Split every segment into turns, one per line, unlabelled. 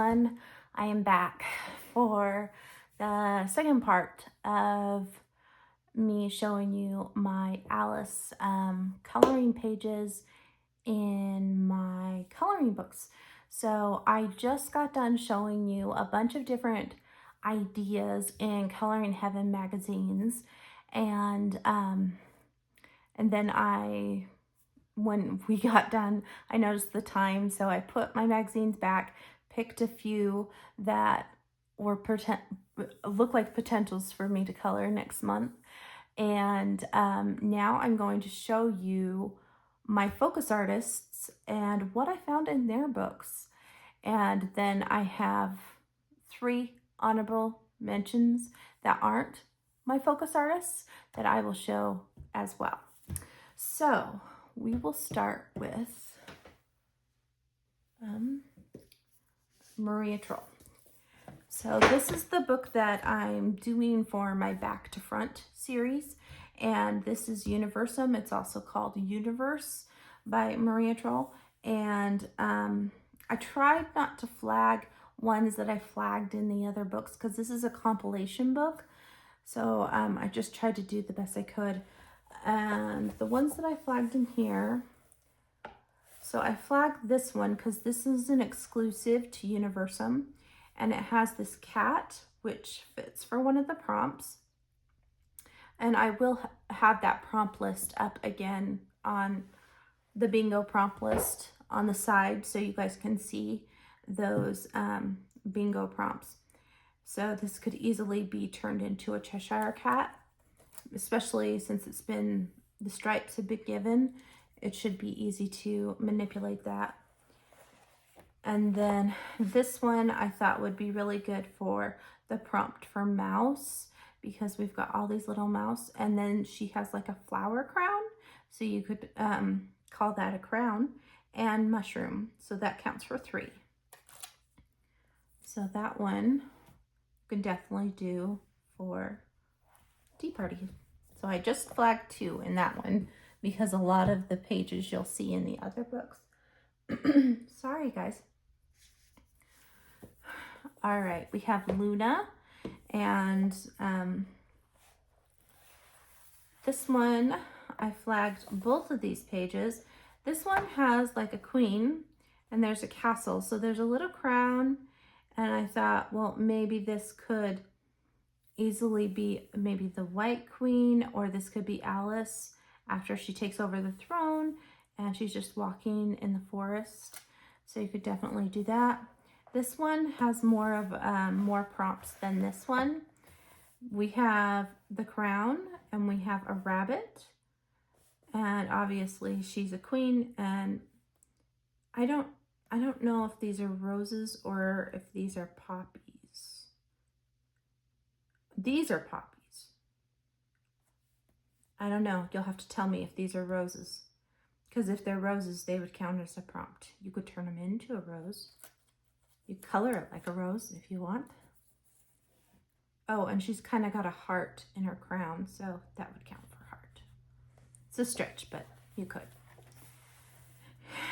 everyone. I am back for the second part of me showing you my Alice coloring pages in my coloring books. So I just got done showing you a bunch of different ideas in Coloring Heaven magazines, and then when we got done, I noticed the time, so I put my magazines back, picked a few that were look like potentials for me to color next month, and now I'm going to show you my focus artists and what I found in their books. And then I have 3 honorable mentions that aren't my focus artists that I will show as well. So we will start with Maria Troll. So this is the book that I'm doing for my Back to Front series, and this is Universum. It's also called Universe by Maria Troll, and I tried not to flag ones that I flagged in the other books because this is a compilation book, so I just tried to do the best I could. And the ones that I flagged in here, so I flagged this one because this is an exclusive to Universum, and it has this cat which fits for one of the prompts, and I will have that prompt list up again on the bingo prompt list on the side so you guys can see those bingo prompts. So this could easily be turned into a Cheshire cat, especially since the stripes have been given. It should be easy to manipulate that. And then this one I thought would be really good for the prompt for mouse, because we've got all these little mouse, and then she has like a flower crown, so you could call that a crown, and mushroom, so that counts for 3. So that one you can definitely do for tea party. So I just flagged 2 in that one because a lot of the pages you'll see in the other books. Sorry, guys. All right, we have Luna, and this one, I flagged both of these pages. This one has like a queen, and there's a castle, so there's a little crown, and I thought, well, maybe this could easily be maybe the White Queen, or this could be Alice after she takes over the throne and she's just walking in the forest. So you could definitely do that. This one has more prompts than this one. We have the crown, and we have a rabbit, and obviously she's a queen, and I don't know if these are roses or if these are poppies. These are poppies. I don't know. You'll have to tell me if these are roses, because if they're roses, they would count as a prompt. You could turn them into a rose. You color it like a rose if you want. Oh, and she's kind of got a heart in her crown, so that would count for heart. It's a stretch, but you could.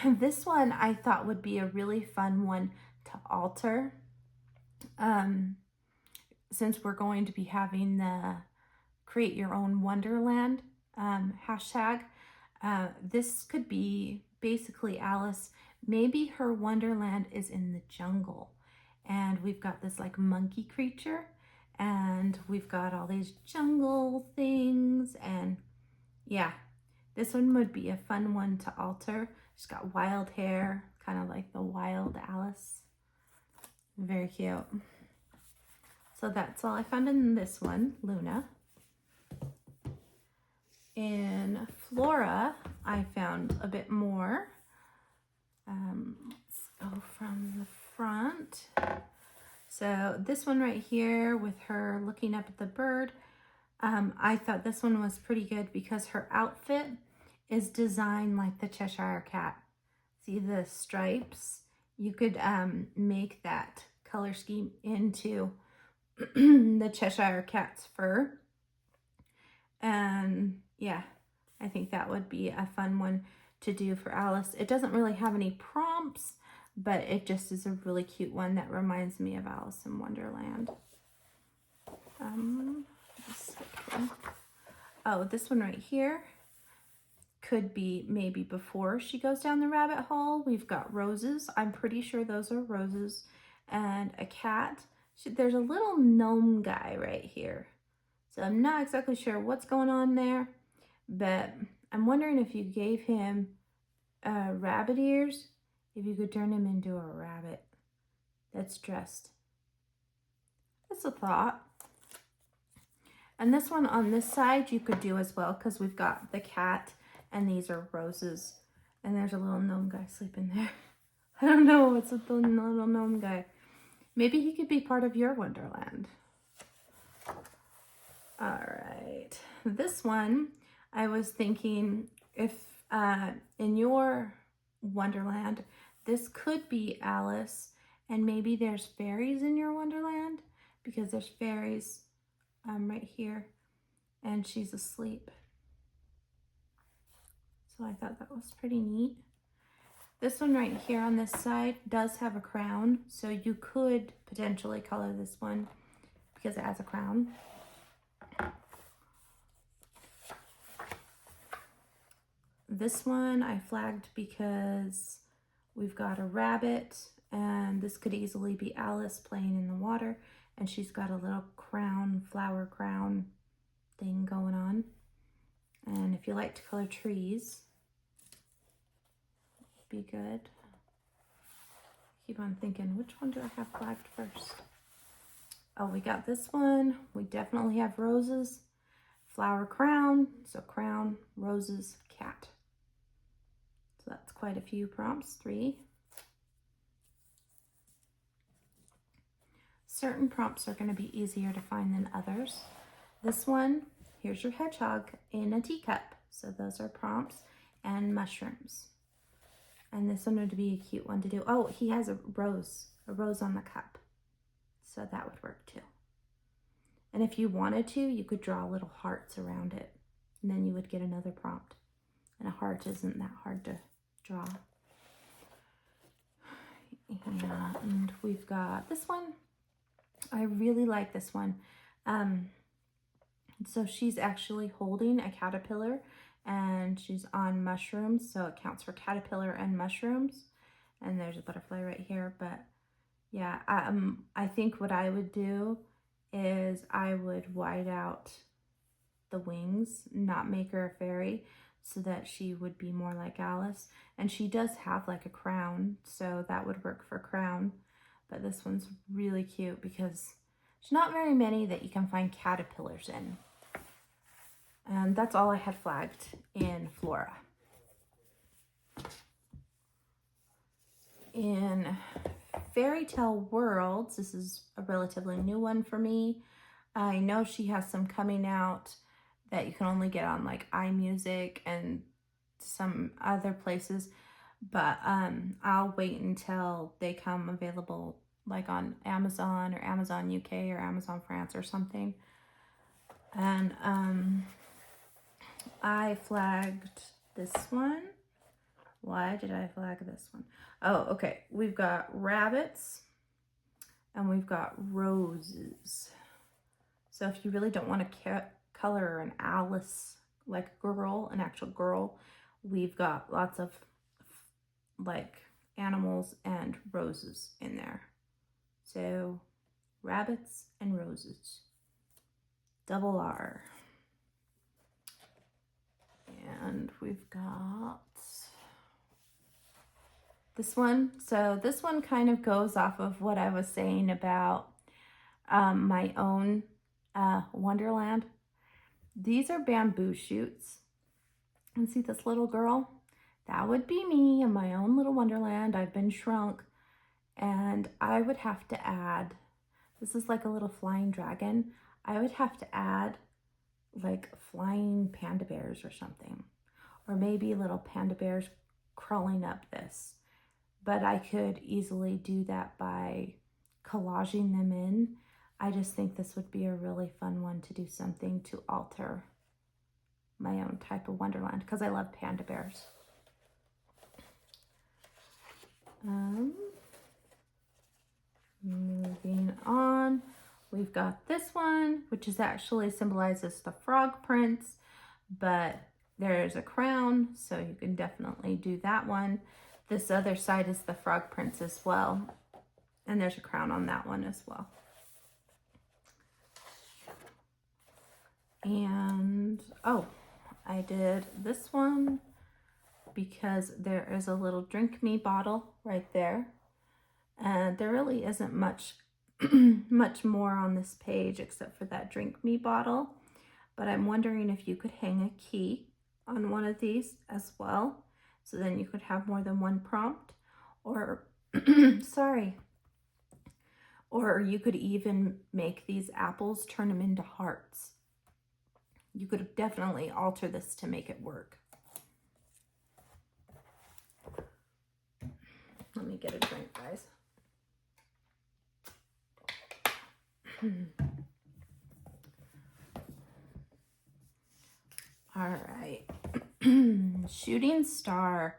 This one I thought would be a really fun one to alter. Since we're going to be having the Create Your Own Wonderland hashtag, this could be basically Alice. Maybe her Wonderland is in the jungle, and we've got this like monkey creature, and we've got all these jungle things, and yeah, this one would be a fun one to alter. She's got wild hair, kind of like the wild Alice. Very cute. So that's all I found in this one, Luna. In Flora, I found a bit more. Let's go from the front. So this one right here with her looking up at the bird, I thought this one was pretty good because her outfit is designed like the Cheshire cat. See the stripes? You could make that color scheme into the Cheshire cat's fur. And yeah, I think that would be a fun one to do for Alice. It doesn't really have any prompts, but it just is a really cute one that reminds me of Alice in Wonderland. Oh, this one right here could be maybe before she goes down the rabbit hole. We've got roses. I'm pretty sure those are roses. And a cat. There's a little gnome guy right here. So I'm not exactly sure what's going on there, but I'm wondering if you gave him rabbit ears, if you could turn him into a rabbit that's dressed. That's a thought. And this one on this side you could do as well, because we've got the cat and these are roses. And there's a little gnome guy sleeping there. I don't know what's with the little gnome guy. Maybe he could be part of your Wonderland. All right, this one, I was thinking if in your Wonderland, this could be Alice, and maybe there's fairies in your Wonderland, because there's fairies right here, and she's asleep. So I thought that was pretty neat. This one right here on this side does have a crown, so you could potentially color this one because it has a crown. This one I flagged because we've got a rabbit, and this could easily be Alice playing in the water, and she's got a little crown, flower crown thing going on. And if you like to color trees, it'd be good. Keep on thinking, which one do I have flagged first? Oh, we got this one. We definitely have roses, flower crown, so crown, roses, cat. So that's quite a few prompts, 3. Certain prompts are going to be easier to find than others. This one, here's your hedgehog in a teacup. So those are prompts, and mushrooms. And this one would be a cute one to do. Oh, he has a rose on the cup. So that would work too. And if you wanted to, you could draw little hearts around it, and then you would get another prompt. And a heart isn't that hard to draw. And we've got this one. I really like this one. So she's actually holding a caterpillar, and she's on mushrooms, so it counts for caterpillar and mushrooms. And there's a butterfly right here, but yeah, I think what I would do is I would white out the wings, not make her a fairy, so that she would be more like Alice. And she does have like a crown, so that would work for crown. But this one's really cute because there's not very many that you can find caterpillars in. And that's all I had flagged in Flora. In Fairy Tale Worlds, this is a relatively new one for me. I know she has some coming out that you can only get on like iMusic and some other places, but I'll wait until they come available like on Amazon or Amazon UK or Amazon France or something. And I flagged this one. Why did I flag this one? Oh, okay. We've got rabbits and we've got roses. So if you really don't want to color an Alice, like a girl, an actual girl, we've got lots of like animals and roses in there. So rabbits and roses. Double R. And we've got this one. So this one kind of goes off of what I was saying about my own Wonderland. These are bamboo shoots. And see this little girl? That would be me in my own little Wonderland. I've been shrunk. And I would have to add, this is like a little flying dragon. I would have to add like flying panda bears or something. Or maybe little panda bears crawling up this. But I could easily do that by collaging them in. I just think this would be a really fun one to do something to alter my own type of Wonderland because I love panda bears. we've got this one, which is actually symbolizes the frog prince, but there's a crown, so you can definitely do that one. This other side is the frog prince as well, and there's a crown on that one as well. And oh, I did this one because there is a little drink me bottle right there, and there really isn't much much more on this page except for that drink me bottle, but I'm wondering if you could hang a key on one of these as well, so then you could have more than one prompt, or sorry, or you could even make these apples, turn them into hearts. You could definitely alter this to make it work. Let me get a drink, guys. All right. Shooting star.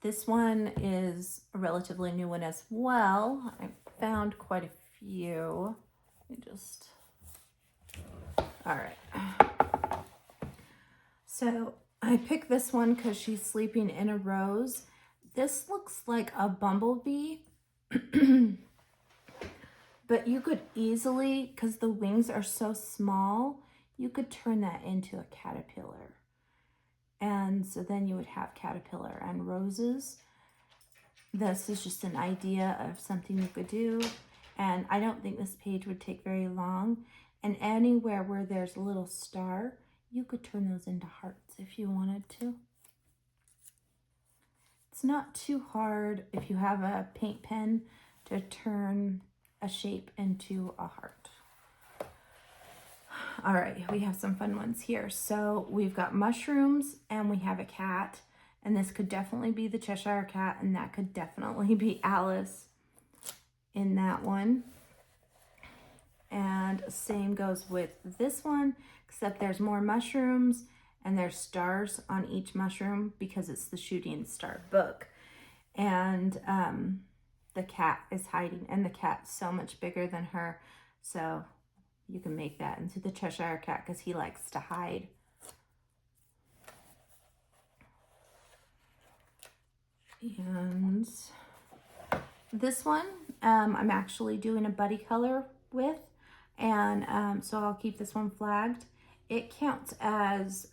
This one is a relatively new one as well. I found quite a few. All right. So I picked this one because she's sleeping in a rose. This looks like a bumblebee, but you could easily, because the wings are so small, you could turn that into a caterpillar. And so then you would have caterpillar and roses. This is just an idea of something you could do. And I don't think this page would take very long. And anywhere where there's a little star, you could turn those into hearts if you wanted to. It's not too hard if you have a paint pen to turn a shape into a heart. All right, we have some fun ones here. So we've got mushrooms and we have a cat, and this could definitely be the Cheshire Cat, and that could definitely be Alice in that one. And same goes with this one, except there's more mushrooms and there's stars on each mushroom because it's the Shooting Star book. And the cat is hiding, and the cat's so much bigger than her, so you can make that into the Cheshire Cat because he likes to hide. And this one, I'm actually doing a buddy color with, and so I'll keep this one flagged. It counts as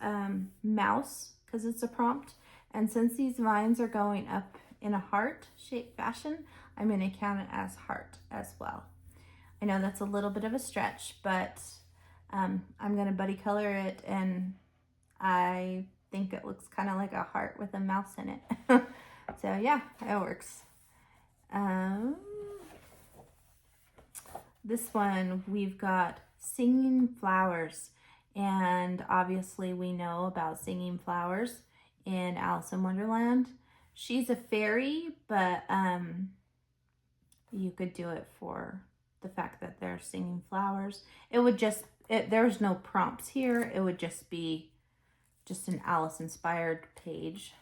mouse because it's a prompt, and since these vines are going up in a heart-shaped fashion, I'm going to count it as heart as well. I know that's a little bit of a stretch, but I'm going to buddy color it, and I think it looks kind of like a heart with a mouse in it. So yeah, it works. This one, we've got singing flowers, and obviously we know about singing flowers in Alice in Wonderland. She's a fairy, but you could do it for the fact that they're singing flowers. It would just, there's no prompts here. It would just be just an Alice inspired page.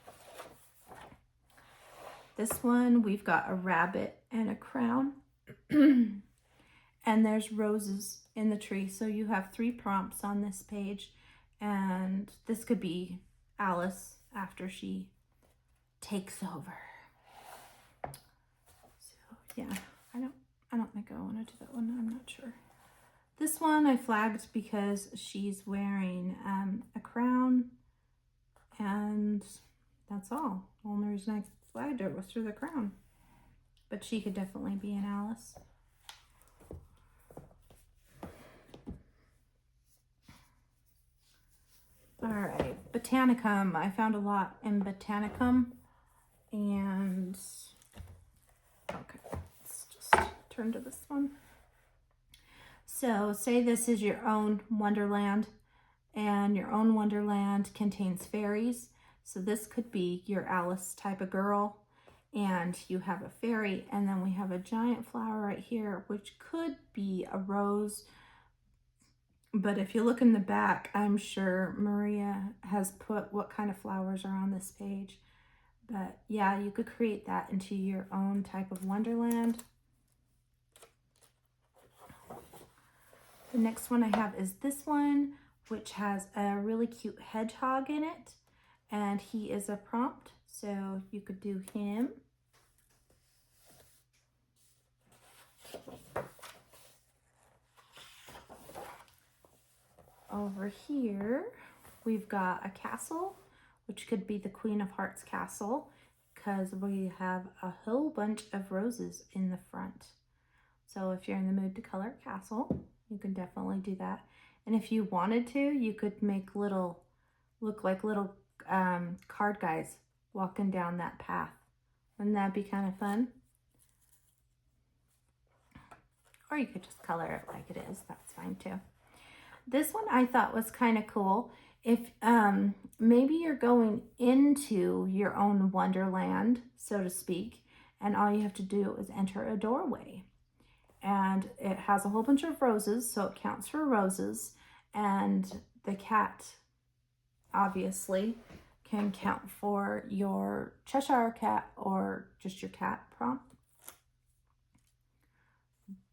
This one, we've got a rabbit and a crown. And there's roses in the tree. So you have 3 prompts on this page. And this could be Alice after she takes over. So yeah, I don't think I want to do that one. I'm not sure. This one I flagged because she's wearing a crown, and that's all. The only reason I flagged her was through the crown, but she could definitely be an Alice. All right, Botanicum. I found a lot in Botanicum, and okay, let's just turn to this one. So say this is your own Wonderland, and your own Wonderland contains fairies. So this could be your Alice type of girl, and you have a fairy, and then we have a giant flower right here, which could be a rose. But if you look in the back, I'm sure Maria has put what kind of flowers are on this page. But yeah, you could create that into your own type of Wonderland. The next one I have is this one, which has a really cute hedgehog in it, and he is a prompt, so you could do him. Over here, we've got a castle, which could be the Queen of Hearts castle, because we have a whole bunch of roses in the front. So if you're in the mood to color a castle, you can definitely do that. And if you wanted to, you could make look like little card guys walking down that path. Wouldn't that be kind of fun? Or you could just color it like it is. That's fine too. This one I thought was kind of cool. If maybe you're going into your own wonderland, so to speak, and all you have to do is enter a doorway. And it has a whole bunch of roses, so it counts for roses. And the cat, obviously, can count for your Cheshire cat or just your cat prompt.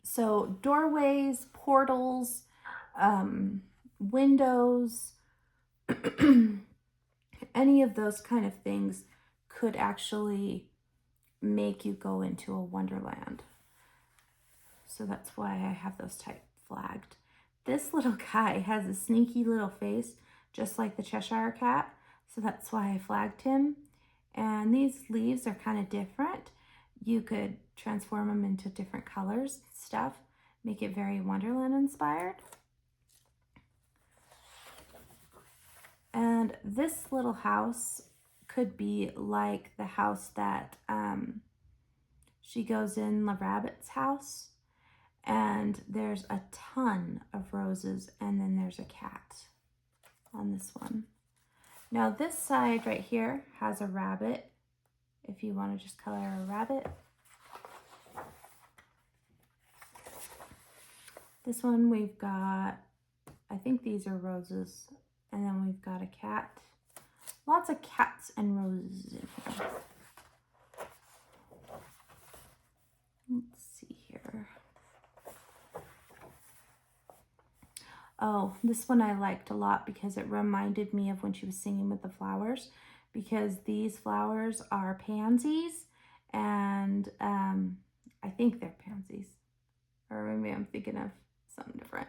So doorways, portals, windows, any of those kind of things could actually make you go into a wonderland. So that's why I have those type flagged. This little guy has a sneaky little face, just like the Cheshire cat. So that's why I flagged him. And these leaves are kind of different. You could transform them into different colors and stuff, make it very Wonderland inspired. And this little house could be like the house that she goes in, the rabbit's house. And there's a ton of roses, and then there's a cat on this one. Now this side right here has a rabbit, if you want to just color a rabbit. This one we've got, I think these are roses, and then we've got a cat. Lots of cats and roses in here. Let's see here. Oh, this one I liked a lot because it reminded me of when she was singing with the flowers, because these flowers are pansies, and I think they're pansies, or maybe I'm thinking of something different,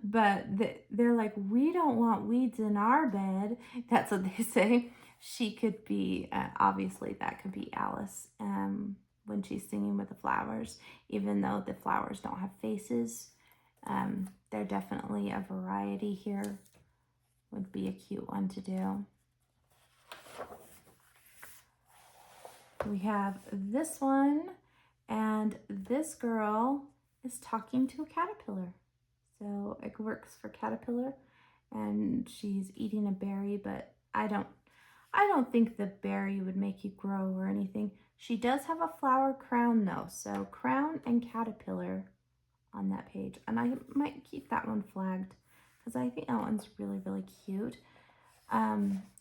but they're like, we don't want weeds in our bed. That's what they say. She could be, obviously that could be Alice when she's singing with the flowers, even though the flowers don't have faces. They're definitely a variety here. Would be a cute one to do. We have this one, and this girl is talking to a caterpillar. So it works for caterpillar, and she's eating a berry, but I don't think the berry would make you grow or anything. She does have a flower crown though, so crown and caterpillar on that page, and I might keep that one flagged because I think that one's really, really cute.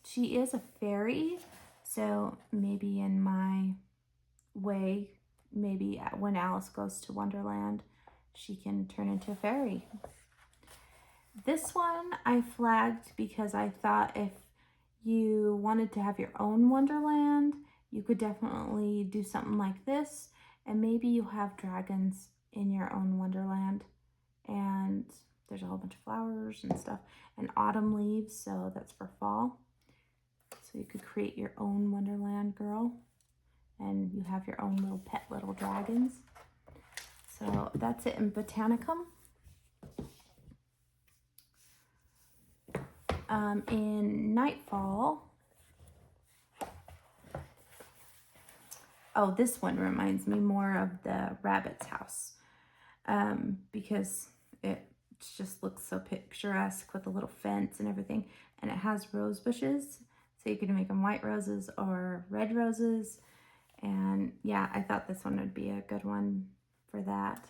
She is a fairy, so maybe in my way, maybe when Alice goes to Wonderland, she can turn into a fairy. This one I flagged because I thought if you wanted to have your own Wonderland, you could definitely do something like this, and maybe you have dragons in your own Wonderland, and there's a whole bunch of flowers and stuff, and autumn leaves, so that's for fall. So you could create your own Wonderland girl, and you have your own little pet little dragons. So that's it in Botanicum. In Nightfall, oh, this one reminds me more of the rabbit's house, because it just looks so picturesque with a little fence and everything, and it has rose bushes, so you can make them white roses or red roses. And yeah, I thought this one would be a good one for that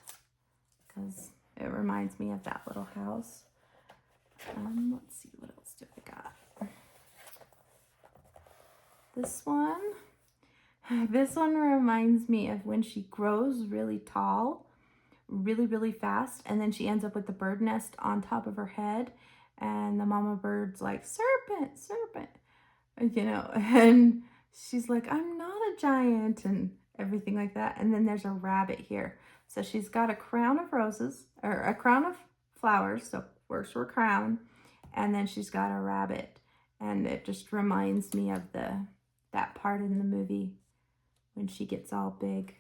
because it reminds me of that little house. Let's see, what else do I got? This one reminds me of when she grows really tall, really, really fast. And then she ends up with the bird nest on top of her head. And the mama bird's like, serpent, serpent, you know, and she's like, I'm not a giant and everything like that. And then there's a rabbit here. So she's got a crown of roses, or a crown of flowers. So first her crown, and then she's got a rabbit. And it just reminds me of that part in the movie when she gets all big.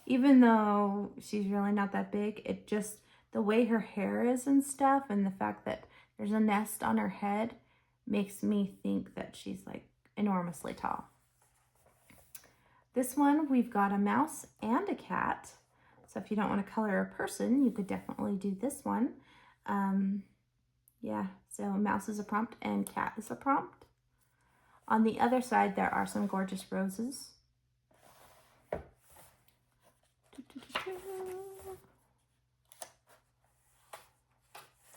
Even though she's really not that big, it just, the way her hair is and stuff, and the fact that there's a nest on her head makes me think that she's like enormously tall. This one, we've got a mouse and a cat. So if you don't want to color a person, you could definitely do this one. Yeah, so mouse is a prompt and cat is a prompt. On the other side, there are some gorgeous roses.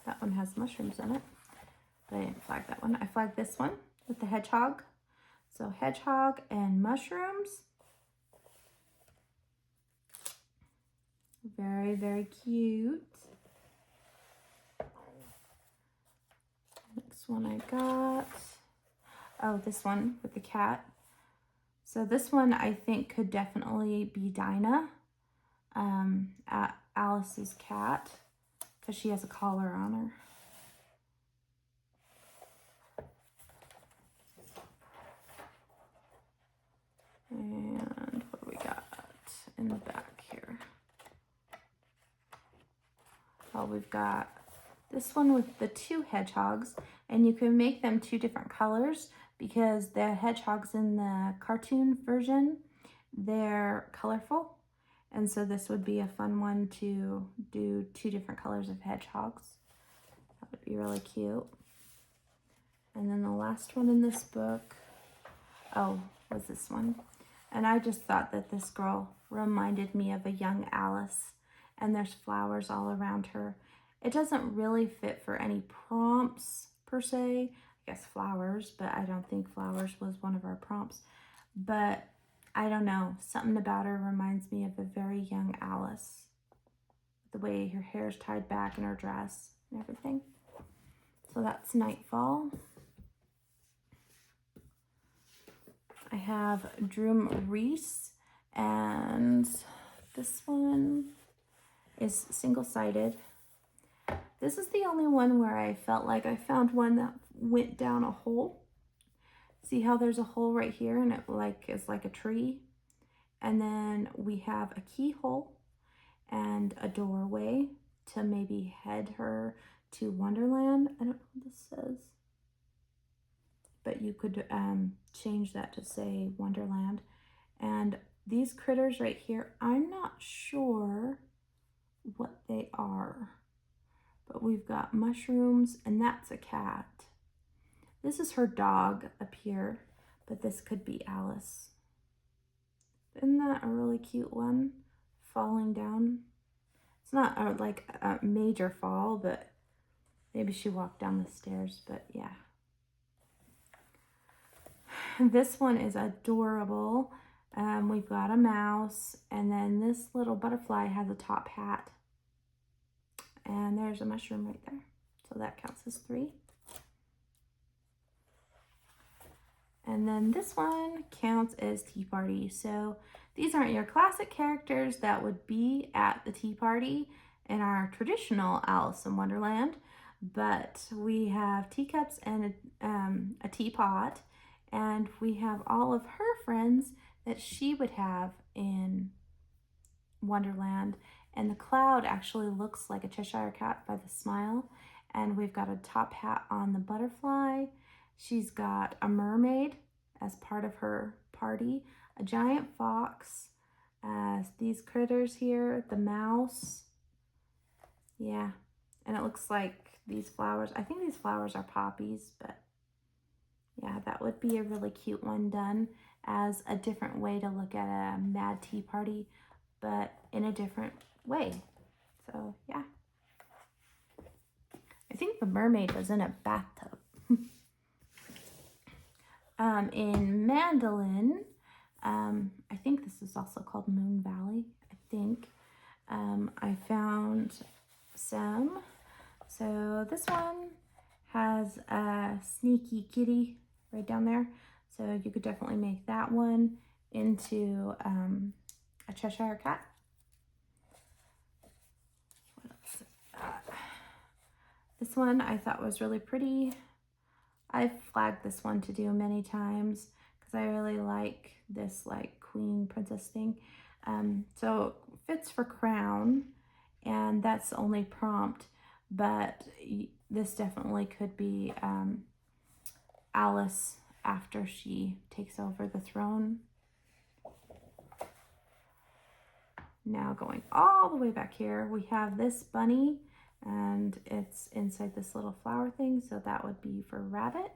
That one has mushrooms in it, but I didn't flag that one. I flagged this one with the hedgehog. So hedgehog and mushrooms. Very, very cute. Next one I got, oh, this one with the cat. So this one I think could definitely be Dinah, Alice's cat, because she has a collar on her. And what do we got in the back here? Oh, we've got this one with the two hedgehogs, and you can make them two different colors because the hedgehogs in the cartoon version, they're colorful. And so this would be a fun one to do two different colors of hedgehogs. That would be really cute. And then the last one in this book, oh, was this one. And I just thought that this girl reminded me of a young Alice, and there's flowers all around her. It doesn't really fit for any prompts per se. I guess flowers, but I don't think flowers was one of our prompts. But I don't know, something about her reminds me of a very young Alice. The way her hair's tied back in her dress and everything. So that's Nightfall. I have Droom Reese, and this one is single-sided. This is the only one where I felt like I found one that went down a hole. See how there's a hole right here, and it is like a tree. And then we have a keyhole and a doorway to maybe head her to Wonderland. I don't know what this says, but you could change that to say Wonderland. And these critters right here, I'm not sure what they are, but we've got mushrooms, and that's a cat. This is her dog up here, but this could be Alice. Isn't that a really cute one? Falling down. It's not like a major fall, but maybe she walked down the stairs, but yeah. This one is adorable. We've got a mouse, and then this little butterfly has a top hat. And there's a mushroom right there. So that counts as 3. And then this one counts as Tea Party. So these aren't your classic characters that would be at the tea party in our traditional Alice in Wonderland, but we have teacups and a teapot, and we have all of her friends that she would have in Wonderland. And the cloud actually looks like a Cheshire cat by the smile. And we've got a top hat on the butterfly. She's got a mermaid as part of her party, a giant fox, these critters here, the mouse. Yeah, and it looks like these flowers, I think these flowers are poppies, but yeah, that would be a really cute one done as a different way to look at a mad tea party, but in a different way. So yeah. I think the mermaid was in a bathtub. In Mandolin, I think this is also called Moon Valley, I think. I found some. So this one has a sneaky kitty right down there. So you could definitely make that one into a Cheshire cat. What else? This one I thought was really pretty. I've flagged this one to do many times because I really like this like queen princess thing. So it fits for crown, and that's the only prompt, but this definitely could be Alice after she takes over the throne. Now going all the way back here, we have this bunny, and it's inside this little flower thing, so that would be for rabbit.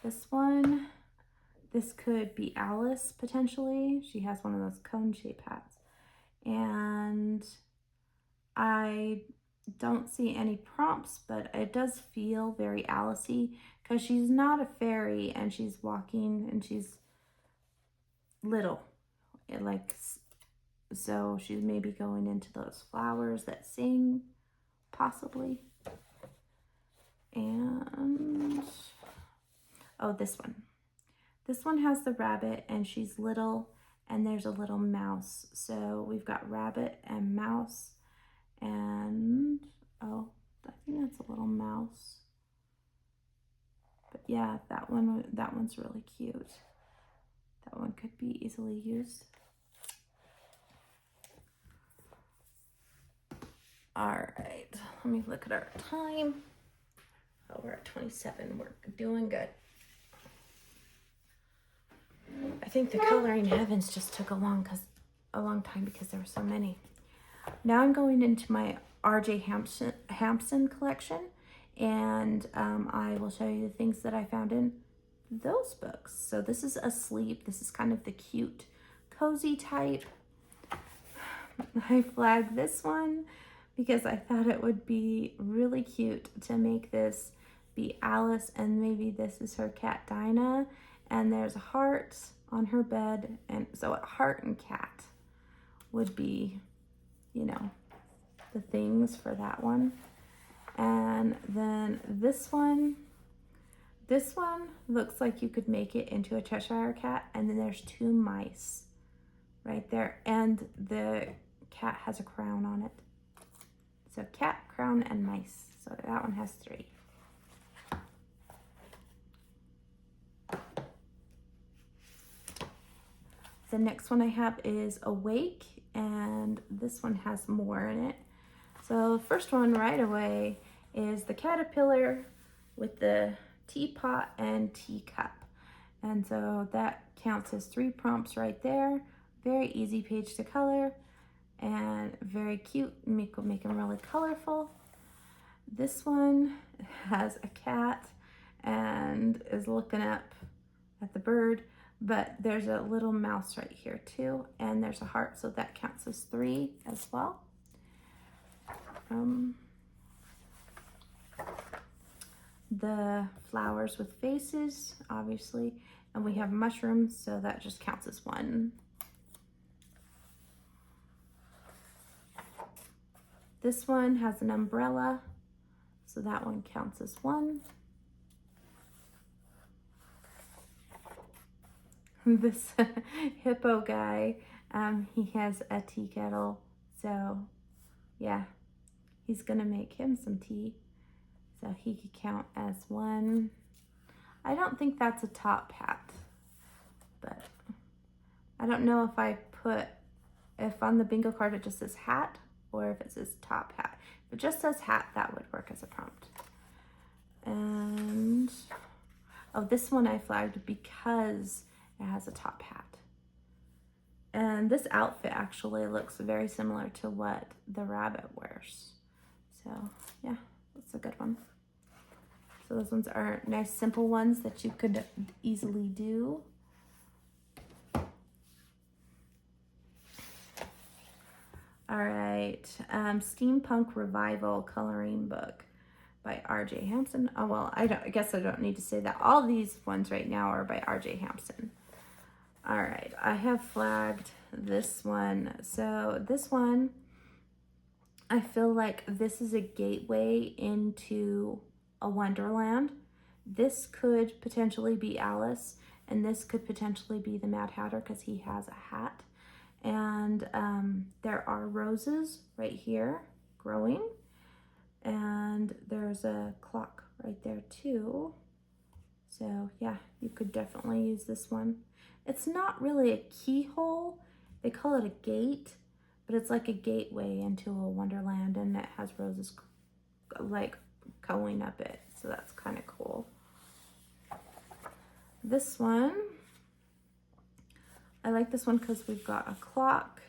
This one, this could be Alice potentially. She has one of those cone-shaped hats. And I don't see any prompts, but it does feel very Alice-y because she's not a fairy and she's walking and she's little. So she's maybe going into those flowers that sing, possibly. And oh, this one. This one has the rabbit and she's little, and there's a little mouse. So we've got rabbit and mouse, and oh, I think that's a little mouse. But yeah, that one's really cute. That one could be easily used. All right, let me look at our time. Oh, we're at 27. We're doing good. I think the coloring heavens just took a long time because there were so many. Now I'm going into my R.J. Hampson collection, and I will show you the things that I found in those books. So this is Asleep. This is kind of the cute, cozy type. I flagged this one because I thought it would be really cute to make this be Alice, and maybe this is her cat Dinah, and there's a heart on her bed, and so a heart and cat would be, you know, the things for that one. And then this one looks like you could make it into a Cheshire cat, and then there's two mice right there, and the cat has a crown on it. So cat, crown, and mice. So that one has 3. The next one I have is Awake, and this one has more in it. So the first one right away is the caterpillar with the teapot and teacup. And so that counts as 3 prompts right there. Very easy page to color and very cute. Make them really colorful. This one has a cat and is looking up at the bird, but there's a little mouse right here too, and there's a heart, so that counts as 3 as well. The flowers with faces, obviously, and we have mushrooms, so that just counts as 1. This one has an umbrella, so that one counts as 1. This hippo guy, he has a tea kettle, so yeah, he's gonna make him some tea, so he could count as 1. I don't think that's a top hat, but I don't know if on the bingo card it just says hat or if it says top hat. If it just says hat, that would work as a prompt. And oh, this one I flagged because it has a top hat. And this outfit actually looks very similar to what the rabbit wears. So yeah, that's a good one. So those ones are nice simple ones that you could easily do. All right, Steampunk Revival coloring book by R.J. Hampson. Oh, well, I guess I don't need to say that. All these ones right now are by R.J. Hampson. All right, I have flagged this one. So this one, I feel like this is a gateway into a wonderland. This could potentially be Alice, and this could potentially be the Mad Hatter because he has a hat. And there are roses right here growing, and there's a clock right there too. So yeah, you could definitely use this one. It's not really a keyhole. They call it a gate, but it's like a gateway into a wonderland, and it has roses like going up it. So that's kind of cool. This one, I like this one because we've got a clock.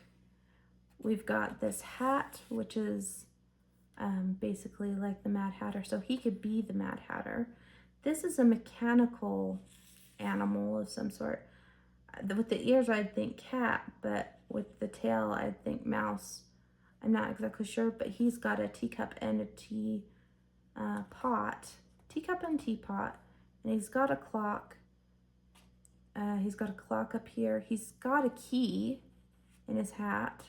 We've got this hat, which is basically like the Mad Hatter. So he could be the Mad Hatter. This is a mechanical animal of some sort. With the ears, I'd think cat, but with the tail, I'd think mouse. I'm not exactly sure, but he's got a teacup and a teacup and teapot, and he's got a clock. He's got a clock up here. He's got a key in his hat.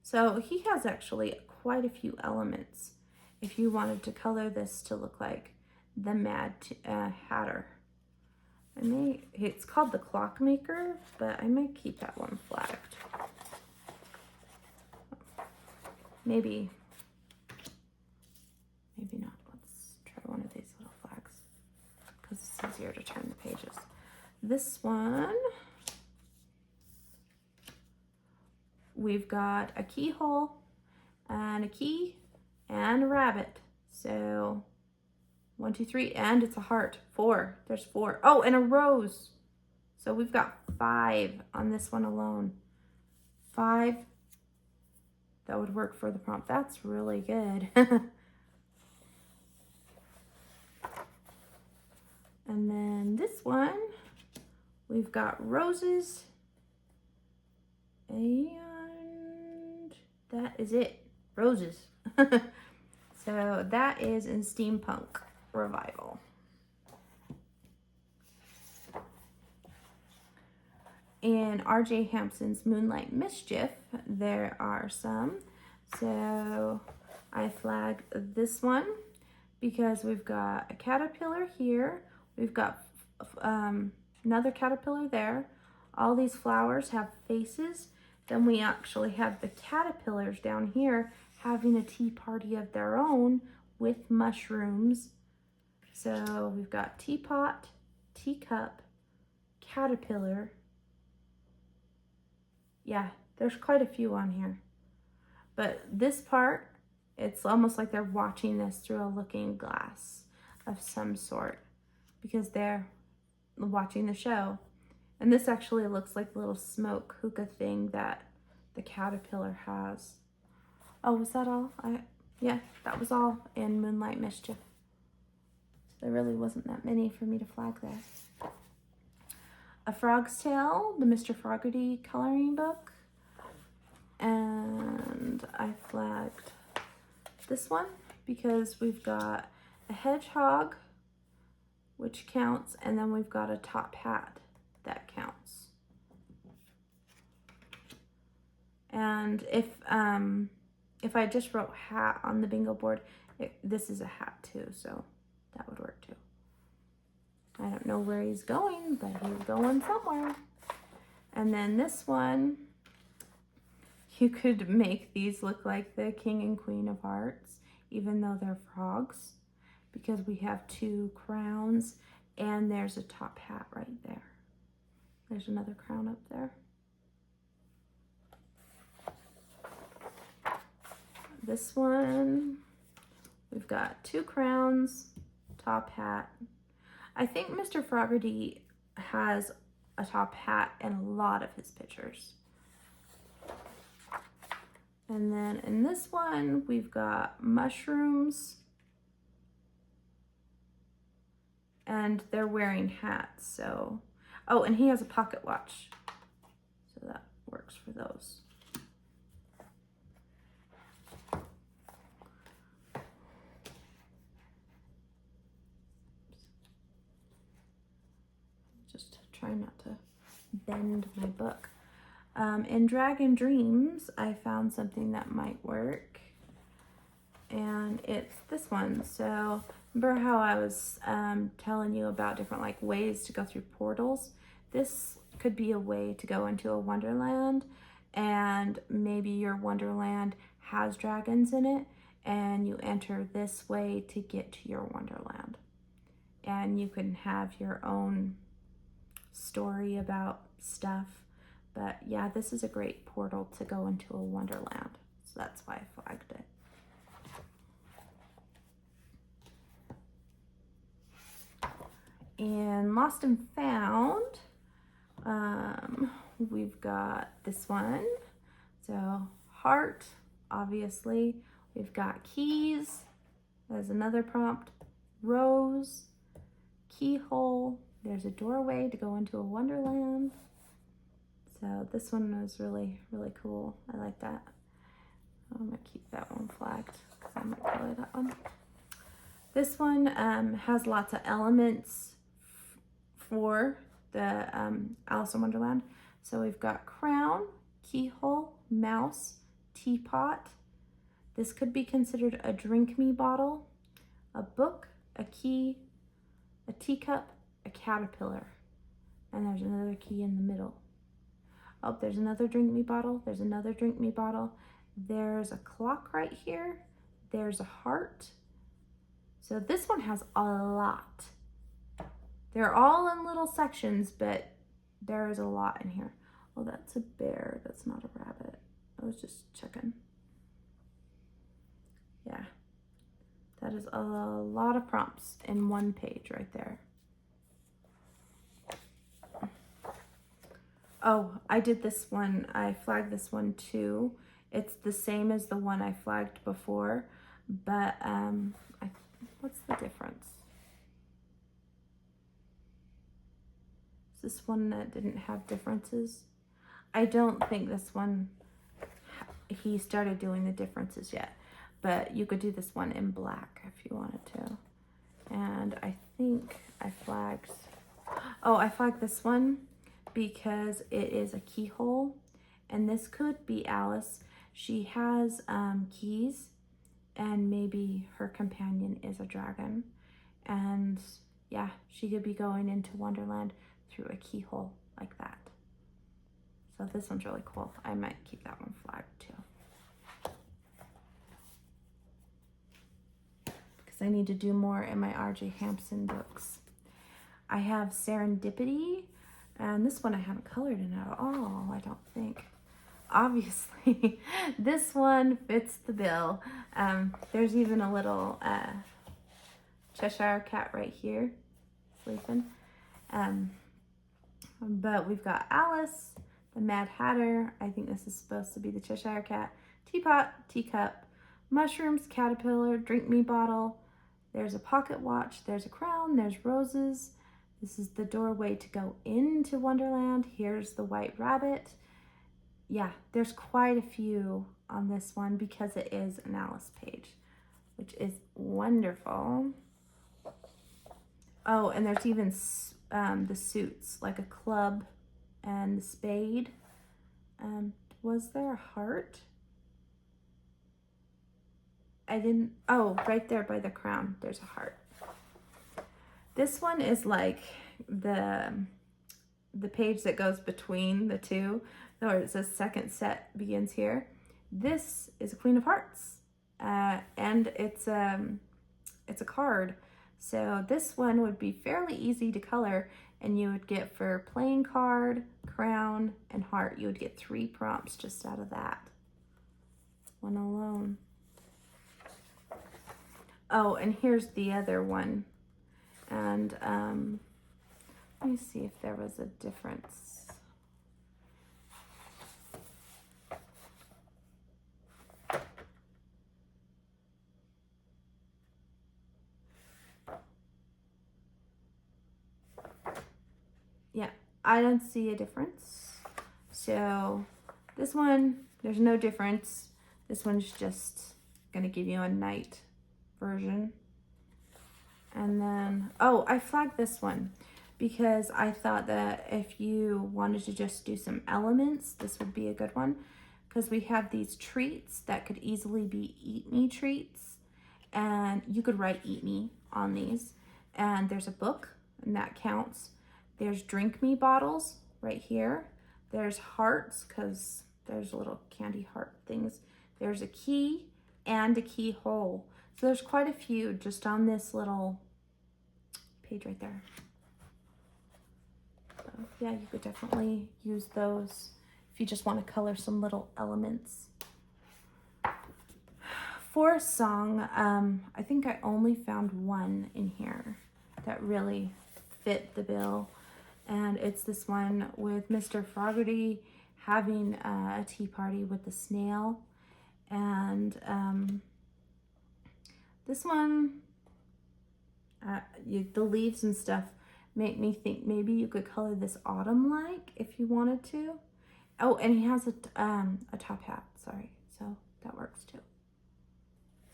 So he has actually quite a few elements if you wanted to color this to look like the Mad Hatter. It's called the Clockmaker, but I might keep that one flagged. Maybe not. Let's try one of these little flags because it's easier to turn the pages. This one, we've got a keyhole and a key and a rabbit. So 1, 2, 3, and it's a heart. 4. There's 4. Oh, and a rose. So we've got 5 on this one alone. 5. That would work for the prompt. That's really good. And then this one, we've got roses. And that is it. Roses. So that is in Steampunk Revival. In R.J. Hampson's Moonlight Mischief, there are some. So I flagged this one because we've got a caterpillar here. We've got another caterpillar there. All these flowers have faces. Then we actually have the caterpillars down here having a tea party of their own with mushrooms. So we've got teapot, teacup, caterpillar. Yeah, there's quite a few on here. But this part, it's almost like they're watching this through a looking glass of some sort because they're watching the show. And this actually looks like a little smoke hookah thing that the caterpillar has. Oh, was that all? Yeah, that was all in Moonlight Mischief. There really wasn't that many for me to flag there. A Frog's Tale, the Mr. Fogarty coloring book. And I flagged this one because we've got a hedgehog, which counts, and then we've got a top hat that counts. And if I just wrote hat on the bingo board, this is a hat too, so that would work too. I don't know where he's going, but he's going somewhere. And then this one, you could make these look like the King and Queen of Hearts, even though they're frogs, because we have 2 crowns and there's a top hat right there. There's another crown up there. This one, we've got 2 crowns, top hat. I think Mr. Fogarty has a top hat in a lot of his pictures. And then in this one, we've got mushrooms. And they're wearing hats, so... Oh, and he has a pocket watch. So that works for those. Just try not to bend my book. In Dragon Dreams, I found something that might work, and it's this one. So remember how I was telling you about different like ways to go through portals? This could be a way to go into a wonderland, and maybe your wonderland has dragons in it, and you enter this way to get to your wonderland. And you can have your own story about stuff. But yeah, this is a great portal to go into a wonderland. So that's why I flagged it. And Lost and Found, we've got this one. So heart, obviously. We've got keys. There's another prompt. Rose, keyhole. There's a doorway to go into a wonderland. So this one was really, really cool. I like that. I'm gonna keep that one flagged because I might color that one. This one has lots of elements for the Alice in Wonderland. So we've got crown, keyhole, mouse, teapot. This could be considered a drink me bottle, a book, a key, a teacup, a caterpillar. And there's another key in the middle. Oh, there's another drink me bottle. There's another drink me bottle. There's a clock right here. There's a heart. So this one has a lot. They're all in little sections, but there is a lot in here. Oh, that's a bear. That's not a rabbit. I was just checking. Yeah. That is a lot of prompts in one page right there. Oh, I did this one. I flagged this one too. It's the same as the one I flagged before, but what's the difference? Is this one that didn't have differences? I don't think this one, he started doing the differences yet, but you could do this one in black if you wanted to. And I think I flagged this one because it is a keyhole, and this could be Alice. She has keys, and maybe her companion is a dragon, and yeah, she could be going into Wonderland through a keyhole like that. So this one's really cool. I might keep that one flagged too, because I need to do more in my R.J. Hampson books. I have Serendipity, and this one I haven't colored in at all, I don't think. Obviously, this one fits the bill. There's even a little Cheshire cat right here, sleeping. But we've got Alice, the Mad Hatter. I think this is supposed to be the Cheshire cat. Teapot, teacup, mushrooms, caterpillar, drink me bottle. There's a pocket watch. There's a crown. There's roses. This is the doorway to go into Wonderland. Here's the white rabbit. Yeah, there's quite a few on this one because it is an Alice page, which is wonderful. Oh, and there's even the suits, like a club and the spade. Was there a heart? Oh, right there by the crown, there's a heart. This one is like the page that goes between the two, or it says second set begins here. This is a Queen of Hearts, and it's a card. So this one would be fairly easy to color, and you would get for playing card, crown, and heart, you would get 3 prompts just out of that one alone. Oh, and here's the other one. And let me see if there was a difference. Yeah, I don't see a difference. So this one, there's no difference. This one's just gonna give you a night version. And then, oh, I flagged this one because I thought that if you wanted to just do some elements, this would be a good one, because we have these treats that could easily be eat me treats, and you could write eat me on these. And there's a book, and that counts. There's drink me bottles right here. There's hearts, because there's little candy heart things. There's a key and a keyhole. So there's quite a few just on this little page right there. So yeah, you could definitely use those if you just want to color some little elements. For a song, I think I only found one in here that really fit the bill. And it's this one with Mr. Fogarty having a tea party with the snail. And this one, the leaves and stuff make me think maybe you could color this autumn-like if you wanted to. Oh, and he has a top hat, sorry. So that works too.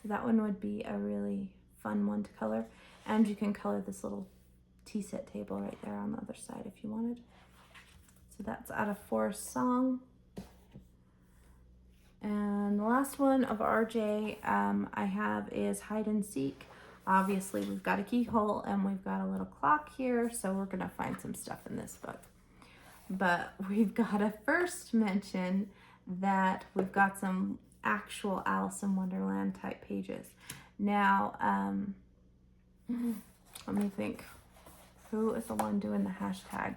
So that one would be a really fun one to color. And you can color this little tea set table right there on the other side if you wanted. So that's out of Forest Song. And the last one of RJ I have is Hide and Seek. Obviously we've got a keyhole and we've got a little clock here, so we're gonna find some stuff in this book. But we've got to first mention that we've got some actual Alice in Wonderland type pages. Now, let me think. Who is the one doing the hashtag?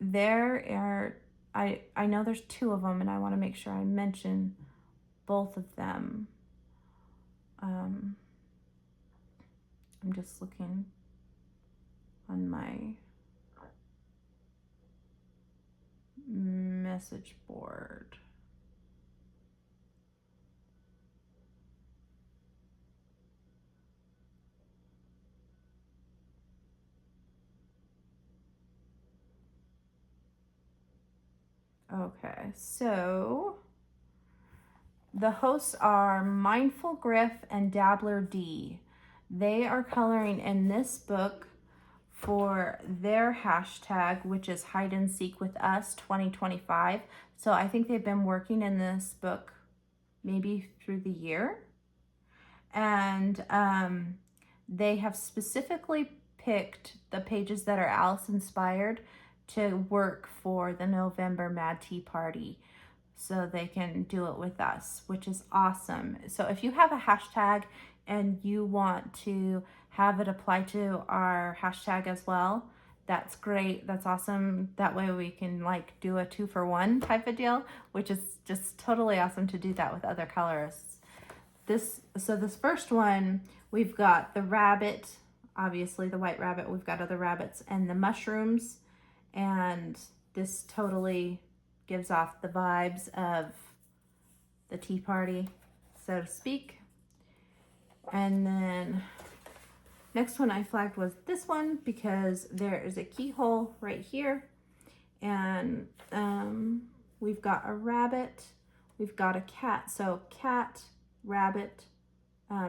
There are, I know there's two of them, and I want to make sure I mention both of them. I'm just looking on my message board. Okay, so the hosts are Mindful Griff and Dabbler D. They are coloring in this book for their hashtag, which is Hide and Seek with Us 2025. So I think they've been working in this book maybe through the year. And they have specifically picked the pages that are Alice inspired to work for the November Mad Tea Party, so they can do it with us, which is awesome. So if you have a hashtag and you want to have it apply to our hashtag as well, that's great. That's awesome. That way we can like do a 2-for-1 type of deal, which is just totally awesome to do that with other colorists. This first one, we've got the rabbit, obviously the white rabbit. We've got other rabbits and the mushrooms, and this totally gives off the vibes of the tea party, so to speak. And then next one I flagged was this one because there is a keyhole right here, and we've got a rabbit, we've got a cat. So cat, rabbit, a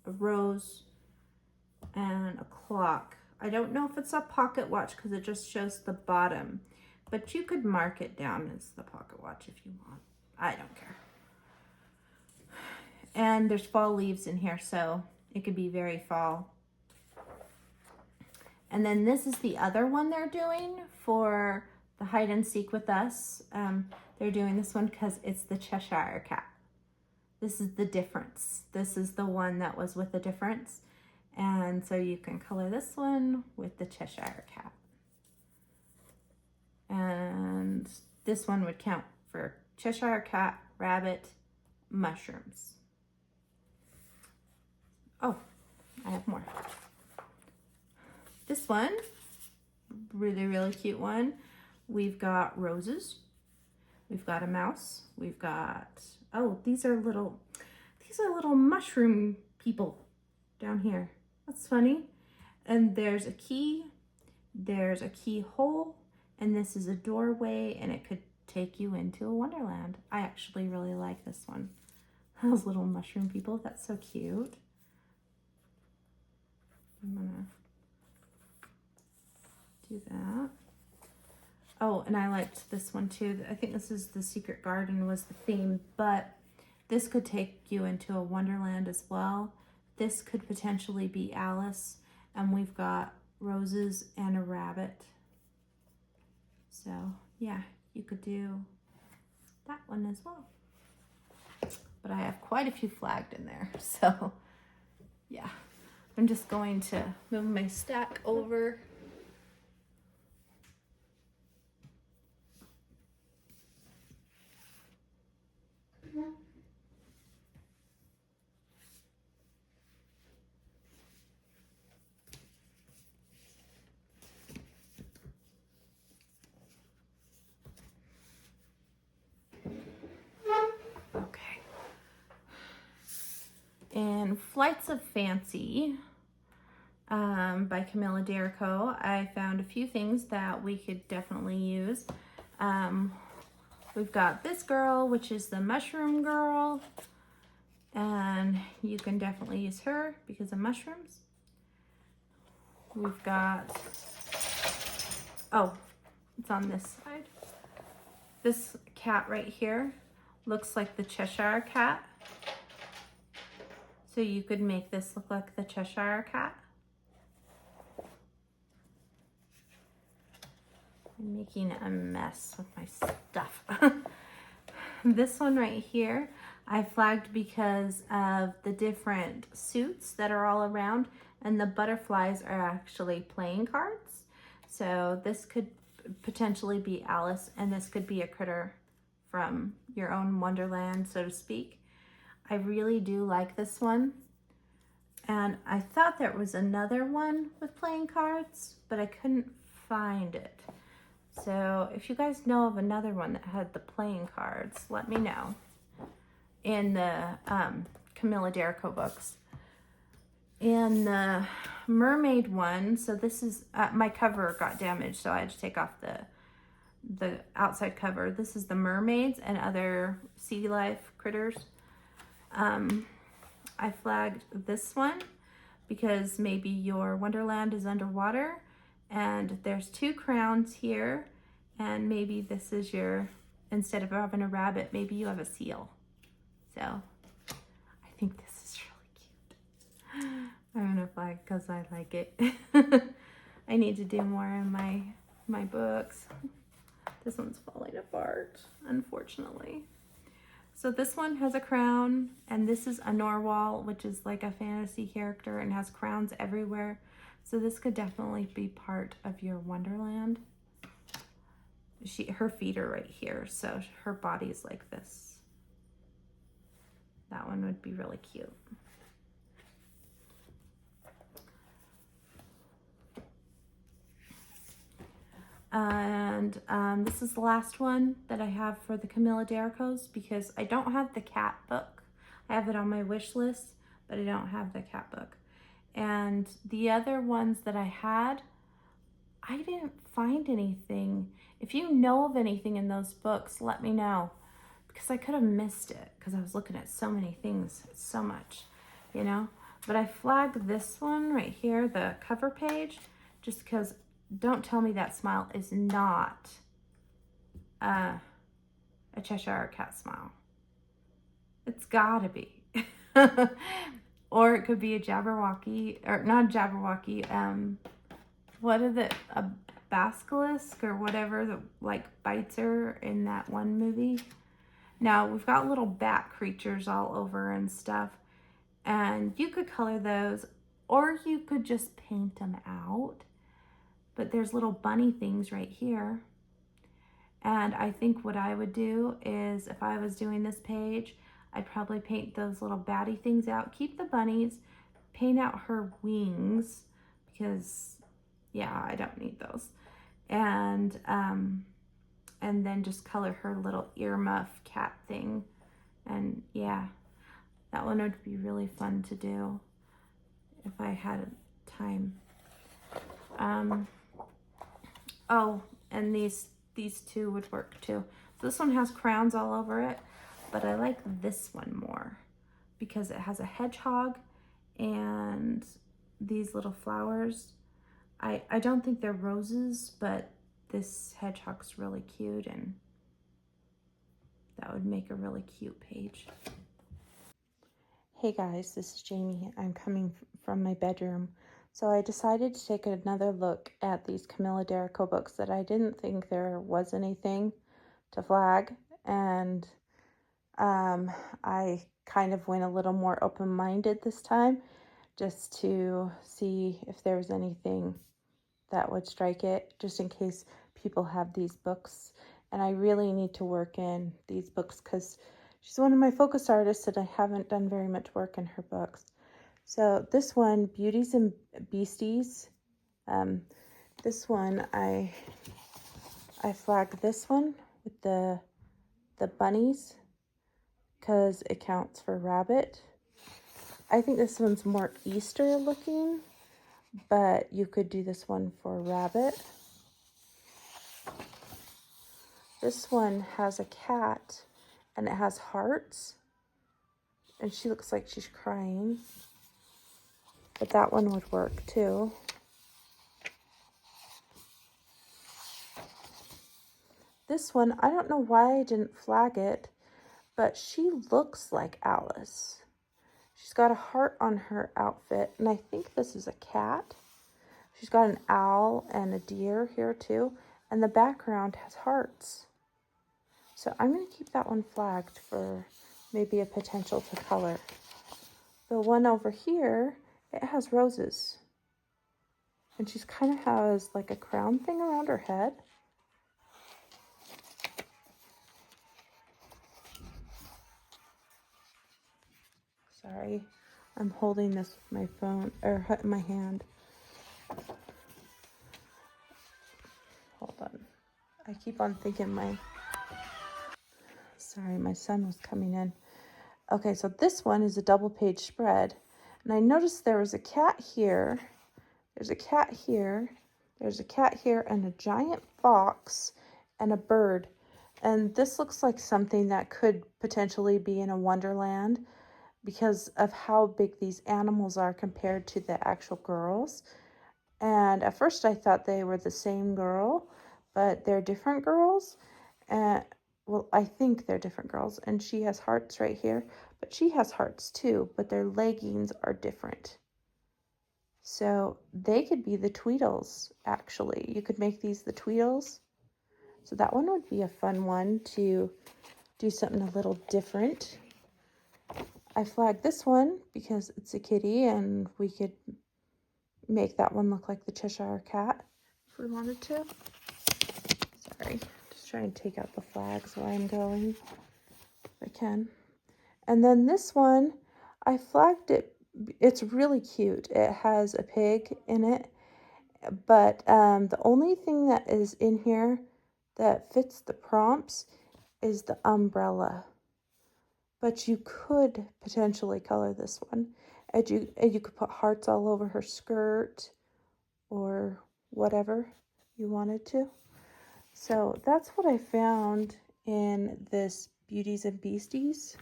rose, and a clock. I don't know if it's a pocket watch because it just shows the bottom, but you could mark it down as the pocket watch if you want. I don't care. And there's fall leaves in here, so it could be very fall. And then this is the other one they're doing for the Hide and Seek with Us. They're doing this one because it's the Cheshire Cat. This is the difference. This is the one that was with the difference. And so you can color this one with the Cheshire Cat. And this one would count for Cheshire Cat, rabbit, mushrooms. Oh, I have more. This one, really, really cute one. We've got roses. We've got a mouse. We've got, oh, these are little mushroom people down here. That's funny. And there's a key, there's a keyhole, and this is a doorway, and it could take you into a wonderland. I actually really like this one. Those little mushroom people, that's so cute. I'm gonna do that. Oh, and I liked this one too. I think this is the Secret Garden was the theme, but this could take you into a wonderland as well. This could potentially be Alice, and we've got roses and a rabbit. So yeah, you could do that one as well. But I have quite a few flagged in there, so yeah. I'm just going to move my stack over. Okay. In Flights of Fancy by Camilla Derico, I found a few things that we could definitely use. We've got this girl, which is the mushroom girl, and you can definitely use her because of mushrooms. We've got, oh, it's on this side. This cat right here looks like the Cheshire Cat. So you could make this look like the Cheshire Cat. I'm making a mess with my stuff. This one right here, I flagged because of the different suits that are all around, and the butterflies are actually playing cards. So this could potentially be Alice, and this could be a critter from your own wonderland, so to speak. I really do like this one. And I thought there was another one with playing cards, but I couldn't find it. So if you guys know of another one that had the playing cards, let me know in the Camilla Derico books. In the mermaid one, so this is, my cover got damaged, so I had to take off the outside cover. This is the mermaids and other sea life critters. I flagged this one because maybe your wonderland is underwater and there's two crowns here, and maybe this is your, instead of having a rabbit, maybe you have a seal. So I think this is really cute. I'm gonna flag because I like it. I need to do more in my books. This one's falling apart, unfortunately. So this one has a crown, and this is a narwhal, which is like a fantasy character and has crowns everywhere. So this could definitely be part of your wonderland. Her feet are right here, so her body's like this. That one would be really cute. And this is the last one that I have for the Camilla Dericos because I don't have the cat book. I have it on my wish list, but I don't have the cat book. And the other ones that I had, I didn't find anything. If you know of anything in those books, let me know, because I could have missed it because I was looking at so many things, so much, you know. But I flagged this one right here, the cover page, just because don't tell me that smile is not a Cheshire Cat smile. It's gotta be. Or it could be a Jabberwocky, or not a Jabberwocky, what is it, a basilisk or whatever that like bites her in that one movie. Now we've got little bat creatures all over and stuff, and you could color those, or you could just paint them out. But there's little bunny things right here. And I think what I would do is, if I was doing this page, I'd probably paint those little batty things out, keep the bunnies, paint out her wings, because yeah, I don't need those. And then just color her little earmuff cat thing. And yeah, that one would be really fun to do if I had time. Oh, and these two would work too. So this one has crowns all over it, but I like this one more because it has a hedgehog and these little flowers. I don't think they're roses, but this hedgehog's really cute, and that would make a really cute page. Hey guys, this is Jamie. I'm coming from my bedroom. So I decided to take another look at these Camilla Derico books that I didn't think there was anything to flag. And I kind of went a little more open-minded this time just to see if there was anything that would strike it, just in case people have these books. And I really need to work in these books because she's one of my focus artists and I haven't done very much work in her books. So this one, Beauties and Beasties, this one I flagged this one with the bunnies because it counts for rabbit. I think this one's more Easter looking, but you could do this one for rabbit. This one has a cat and it has hearts and she looks like she's crying, but that one would work too. This one, I don't know why I didn't flag it, but she looks like Alice. She's got a heart on her outfit, and I think this is a cat. She's got an owl and a deer here too, and the background has hearts. So I'm going to keep that one flagged for maybe a potential to color. The one over here, it has roses. And she's kind of has like a crown thing around her head. Sorry, I'm holding this with my phone, or my hand. Hold on. I keep on thinking sorry, my son was coming in. Okay, so this one is a double page spread. And I noticed there was a cat here. There's a cat here. There's a cat here and a giant fox and a bird. And this looks like something that could potentially be in a wonderland because of how big these animals are compared to the actual girls. And at first I thought they were the same girl, but they're different girls. And well, I think they're different girls. And she has hearts right here, but she has hearts too, but their leggings are different. So they could be the Tweedles, actually. You could make these the Tweedles. So that one would be a fun one to do something a little different. I flagged this one because it's a kitty and we could make that one look like the Cheshire Cat if we wanted to. Sorry, just trying to take out the flags while I'm going if I can. And then this one, I flagged it. It's really cute. It has a pig in it, but the only thing that is in here that fits the prompts is the umbrella. But you could potentially color this one. And you could put hearts all over her skirt or whatever you wanted to. So that's what I found in this Beauties and Beasties.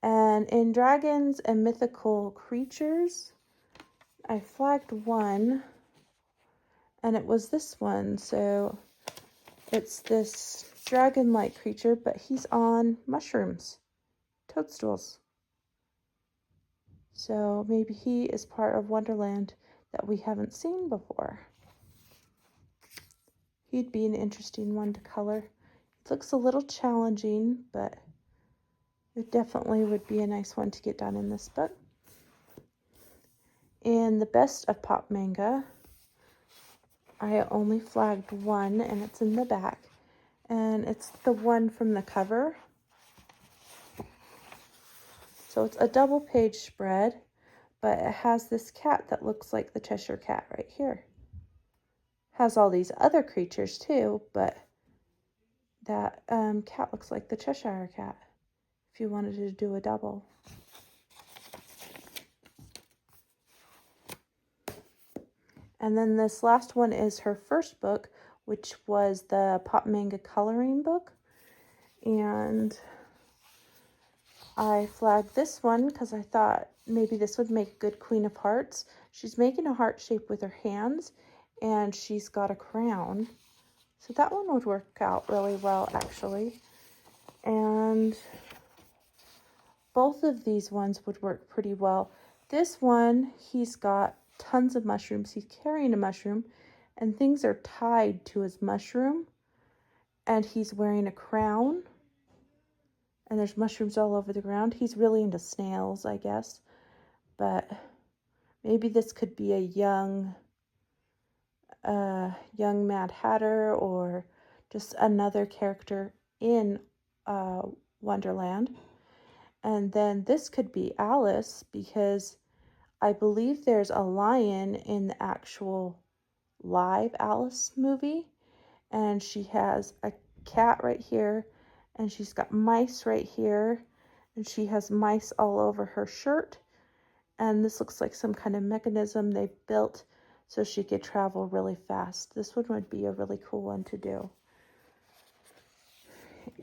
And in Dragons and Mythical Creatures, I flagged one, and it was this one. So it's this dragon-like creature, but he's on mushrooms, toadstools. So maybe he is part of Wonderland that we haven't seen before. He'd be an interesting one to color. It looks a little challenging, but it definitely would be a nice one to get done in this book. In the Best of Pop Manga, I only flagged one, and it's in the back. And it's the one from the cover. So it's a double page spread, but it has this cat that looks like the Cheshire Cat right here. Has all these other creatures too, but that cat looks like the Cheshire Cat if you wanted to do a double. And then this last one is her first book, which was the Pop Manga coloring book. And I flagged this one because I thought maybe this would make good Queen of Hearts. She's making a heart shape with her hands, and she's got a crown. So that one would work out really well, actually. And both of these ones would work pretty well. This one, he's got tons of mushrooms. He's carrying a mushroom, and things are tied to his mushroom. And he's wearing a crown. And there's mushrooms all over the ground. He's really into snails, I guess. But maybe this could be a young Mad Hatter, or just another character in Wonderland. And then this could be Alice, because I believe there's a lion in the actual live Alice movie. And she has a cat right here, and she's got mice right here, and she has mice all over her shirt. And this looks like some kind of mechanism they've built so she could travel really fast. This one would be a really cool one to do.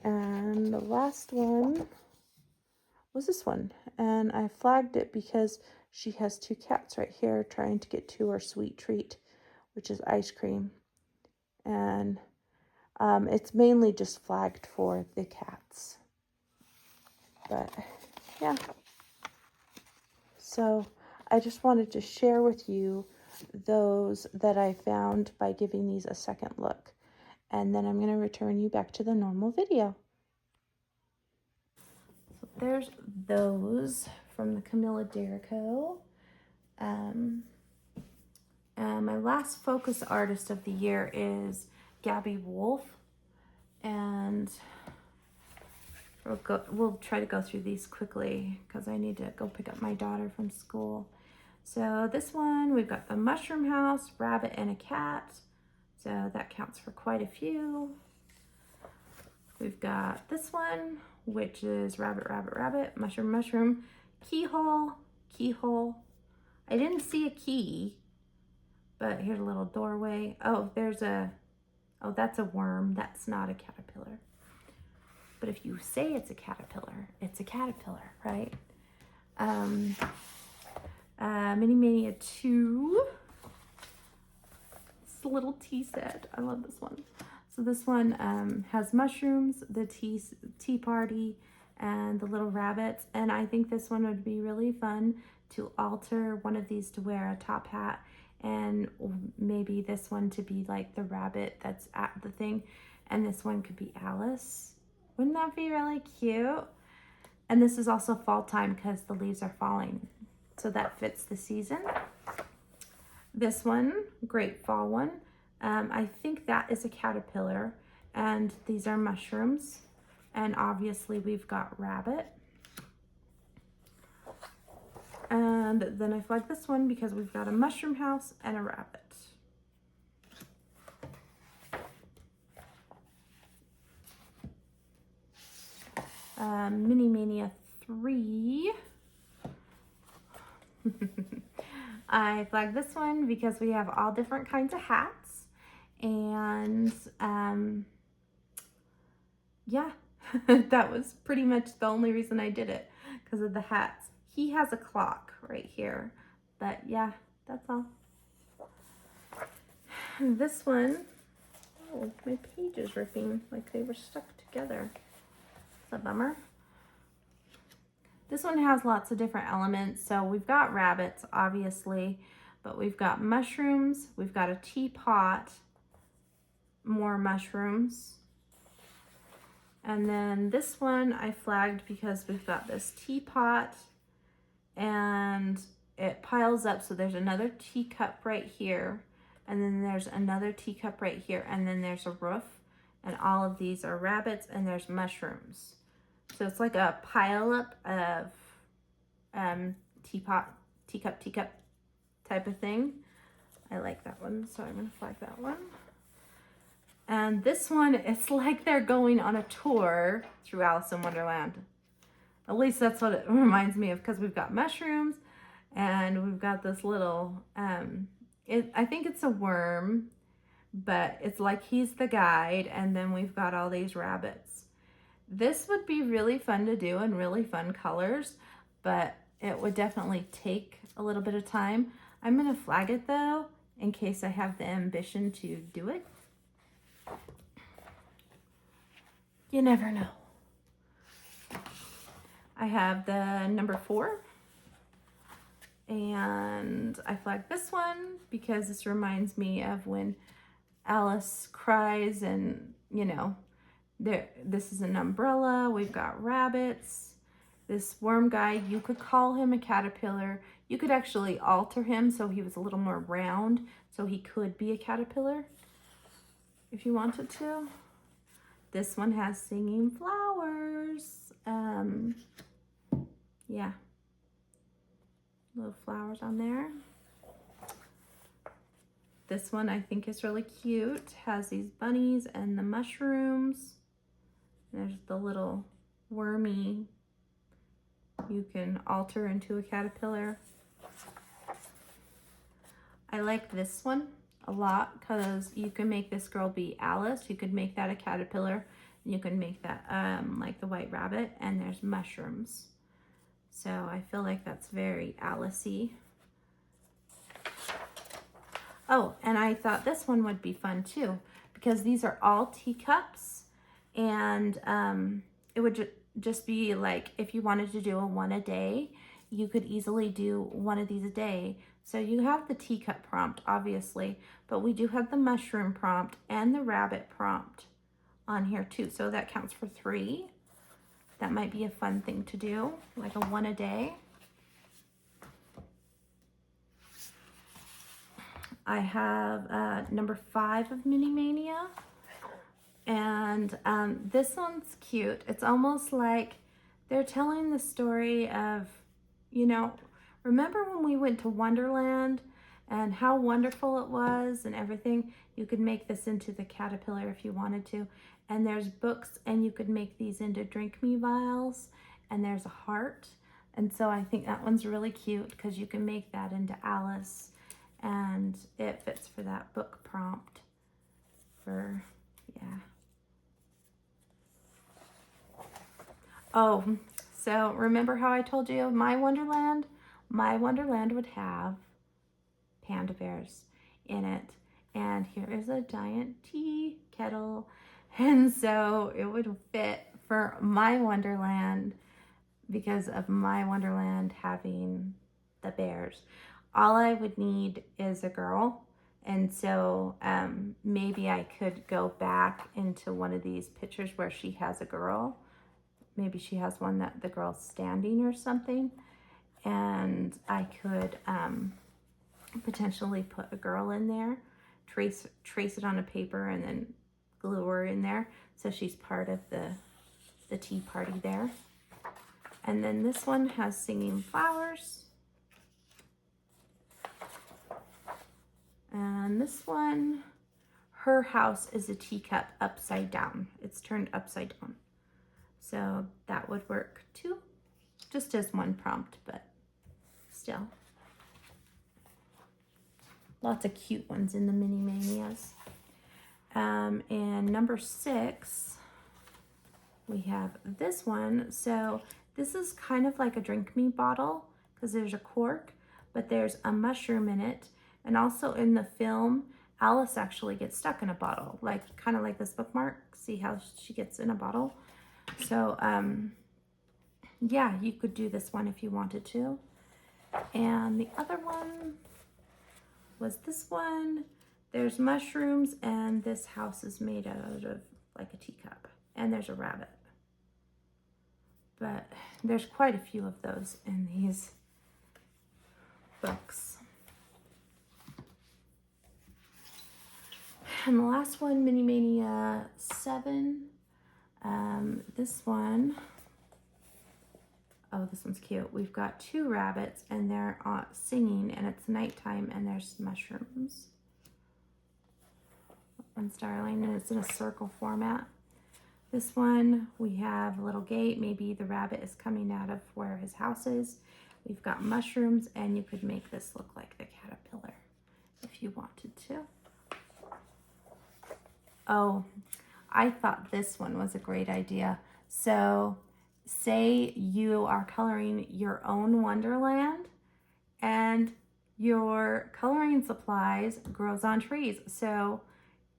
And the last one was this one. And I flagged it because she has two cats right here trying to get to her sweet treat, which is ice cream. And it's mainly just flagged for the cats. But yeah. So I just wanted to share with you those that I found by giving these a second look. And then I'm going to return you back to the normal video. So there's those from the Camilla Derico. My last focus artist of the year is Gabby Wolf. And we'll try to go through these quickly because I need to go pick up my daughter from school. So this one, we've got the mushroom house, rabbit, and a cat. So that counts for quite a few. We've got this one, which is rabbit, rabbit, rabbit, mushroom, mushroom, keyhole, keyhole. I didn't see a key, but here's a little doorway. Oh, that's a worm. That's not a caterpillar. But if you say it's a caterpillar, right? Mini Mania 2. It's a little tea set. I love this one. So this one has mushrooms, the tea party, and the little rabbits. And I think this one would be really fun to alter one of these to wear a top hat, and maybe this one to be like the rabbit that's at the thing, and this one could be Alice. Wouldn't that be really cute? And this is also fall time because the leaves are falling. So that fits the season. This one, great fall one. I think that is a caterpillar, and these are mushrooms. And obviously we've got rabbit. And then I flagged this one because we've got a mushroom house and a rabbit. Mini Mania 3. I flagged this one because we have all different kinds of hats. And yeah, that was pretty much the only reason I did it, because of the hats. He has a clock right here, but yeah, that's all. This one, oh, my page is ripping like they were stuck together. It's a bummer. This one has lots of different elements. So we've got rabbits, obviously, but we've got mushrooms, we've got a teapot, more mushrooms. And then this one I flagged because we've got this teapot and it piles up. So there's another teacup right here, and then there's another teacup right here, and then there's a roof, and all of these are rabbits, and there's mushrooms. So it's like a pile up of teacup type of thing. I like that one, so I'm gonna flag that one. And this one, it's like they're going on a tour through Alice in Wonderland. At least that's what it reminds me of, because we've got mushrooms and we've got this little, I think it's a worm, but it's like he's the guide, and then we've got all these rabbits. This would be really fun to do and really fun colors, but it would definitely take a little bit of time. I'm going to flag it though, in case I have the ambition to do it. You never know. I have the number 4. And I flagged this one because this reminds me of when Alice cries and, you know, this is an umbrella. We've got rabbits. This worm guy, you could call him a caterpillar. You could actually alter him so he was a little more round, so he could be a caterpillar if you wanted to. This one has singing flowers. Yeah. Little flowers on there. This one I think is really cute. Has these bunnies and the mushrooms. There's the little wormy you can alter into a caterpillar. I like this one a lot because you can make this girl be Alice. You could make that a caterpillar. And you can make that like the white rabbit, and there's mushrooms. So I feel like that's very Alice-y. Oh, and I thought this one would be fun too, because these are all teacups, and it would just be like, if you wanted to do a one a day, you could easily do one of these a day. So you have the teacup prompt, obviously, but we do have the mushroom prompt and the rabbit prompt on here too. So that counts for 3. That might be a fun thing to do, like a one a day. I have number 5 of Mini Mania. And this one's cute. It's almost like they're telling the story of, you know, remember when we went to Wonderland and how wonderful it was and everything? You could make this into the caterpillar if you wanted to. And there's books, and you could make these into drink me vials, and there's a heart. And so I think that one's really cute because you can make that into Alice, and it fits for that book prompt for, yeah. Oh, so remember how I told you my Wonderland? My Wonderland would have panda bears in it. And here is a giant tea kettle. And so it would fit for my Wonderland because of my Wonderland having the bears. All I would need is a girl. And so maybe I could go back into one of these pictures where she has a girl. Maybe she has one that the girl's standing or something. And I could potentially put a girl in there, trace it on a paper, and then glue her in there so she's part of the tea party there. And then this one has singing flowers. And this one, her house is a teacup upside down. It's turned upside down. So that would work too, just as one prompt, but still. Lots of cute ones in the Mini Manias. And number 6, we have this one. So this is kind of like a drink me bottle because there's a cork, but there's a mushroom in it. And also in the film, Alice actually gets stuck in a bottle, like kind of like this bookmark. See how she gets in a bottle? So yeah, you could do this one if you wanted to. And the other one was this one. There's mushrooms, and this house is made out of like a teacup, and there's a rabbit. But there's quite a few of those in these books. And the last one, Mini Mania 7. This one, oh, this one's cute. We've got 2 rabbits, and they're singing, and it's nighttime, and there's mushrooms. One's darling, and it's in a circle format. This one, we have a little gate. Maybe the rabbit is coming out of where his house is. We've got mushrooms, and you could make this look like the caterpillar if you wanted to. Oh, I thought this one was a great idea. So say you are coloring your own Wonderland, and your coloring supplies grows on trees. So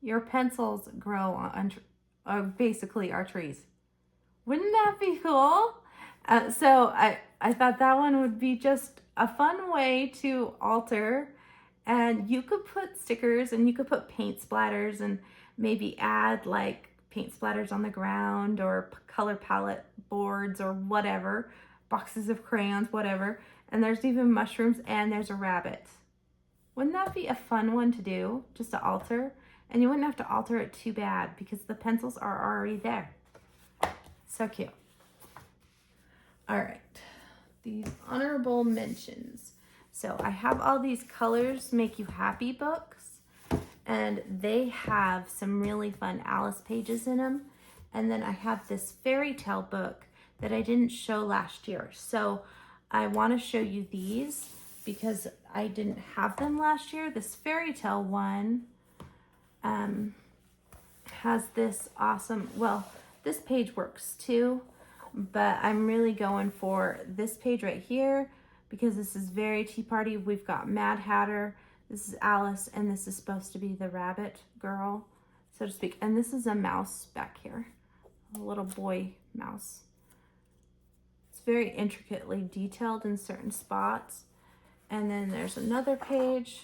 your pencils grow on basically our trees. Wouldn't that be cool? So I thought that one would be just a fun way to alter. And you could put stickers and you could put paint splatters and maybe add like paint splatters on the ground or color palette boards or whatever, boxes of crayons, whatever. And there's even mushrooms and there's a rabbit. Wouldn't that be a fun one to do, just to alter? And you wouldn't have to alter it too bad because the pencils are already there. So cute. All right, these honorable mentions. So I have all these Colors Make You Happy books, and they have some really fun Alice pages in them. And then I have this fairy tale book that I didn't show last year. So I want to show you these because I didn't have them last year. This fairy tale one has this awesome, well, this page works too, but I'm really going for this page right here because this is very Tea Party. We've got Mad Hatter, this is Alice, and this is supposed to be the rabbit girl, so to speak. And this is a mouse back here, a little boy mouse. It's very intricately detailed in certain spots. And then there's another page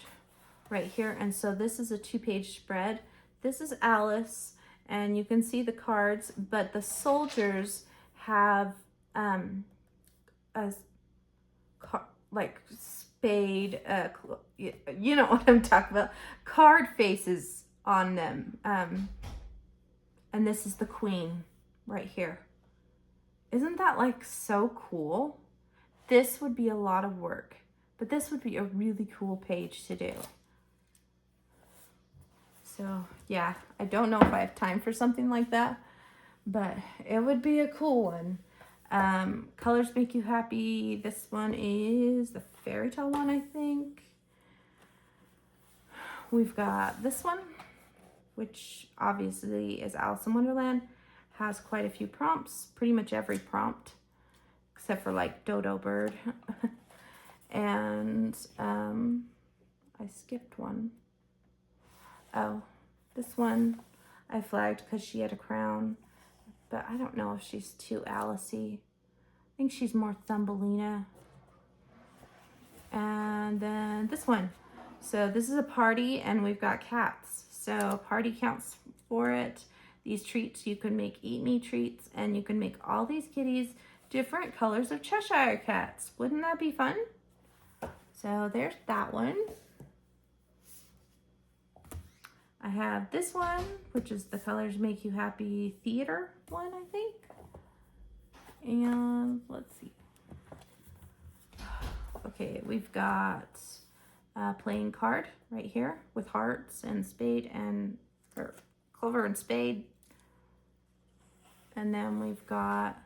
right here. And so this is a 2-page spread. This is Alice, and you can see the cards, but the soldiers have like spade, you know what I'm talking about, card faces on them. And this is the queen right here. Isn't that like so cool? This would be a lot of work, but this would be a really cool page to do. So yeah, I don't know if I have time for something like that, but it would be a cool one. Colors Make You Happy. This one is the fairy tale one, I think. We've got this one, which obviously is Alice in Wonderland. Has quite a few prompts, pretty much every prompt, except for like Dodo Bird. And I skipped one. Oh, this one I flagged because she had a crown, but I don't know if she's too Alice-y. I think she's more Thumbelina. And then this one. So this is a party and we've got cats. So party counts for it. These treats, you can make Eat Me treats, and you can make all these kitties different colors of Cheshire cats. Wouldn't that be fun? So there's that one. I have this one, which is the Colors Make You Happy theater one, I think. And let's see. Okay, we've got a playing card right here with hearts and spade and, or clover and spade. And then we've got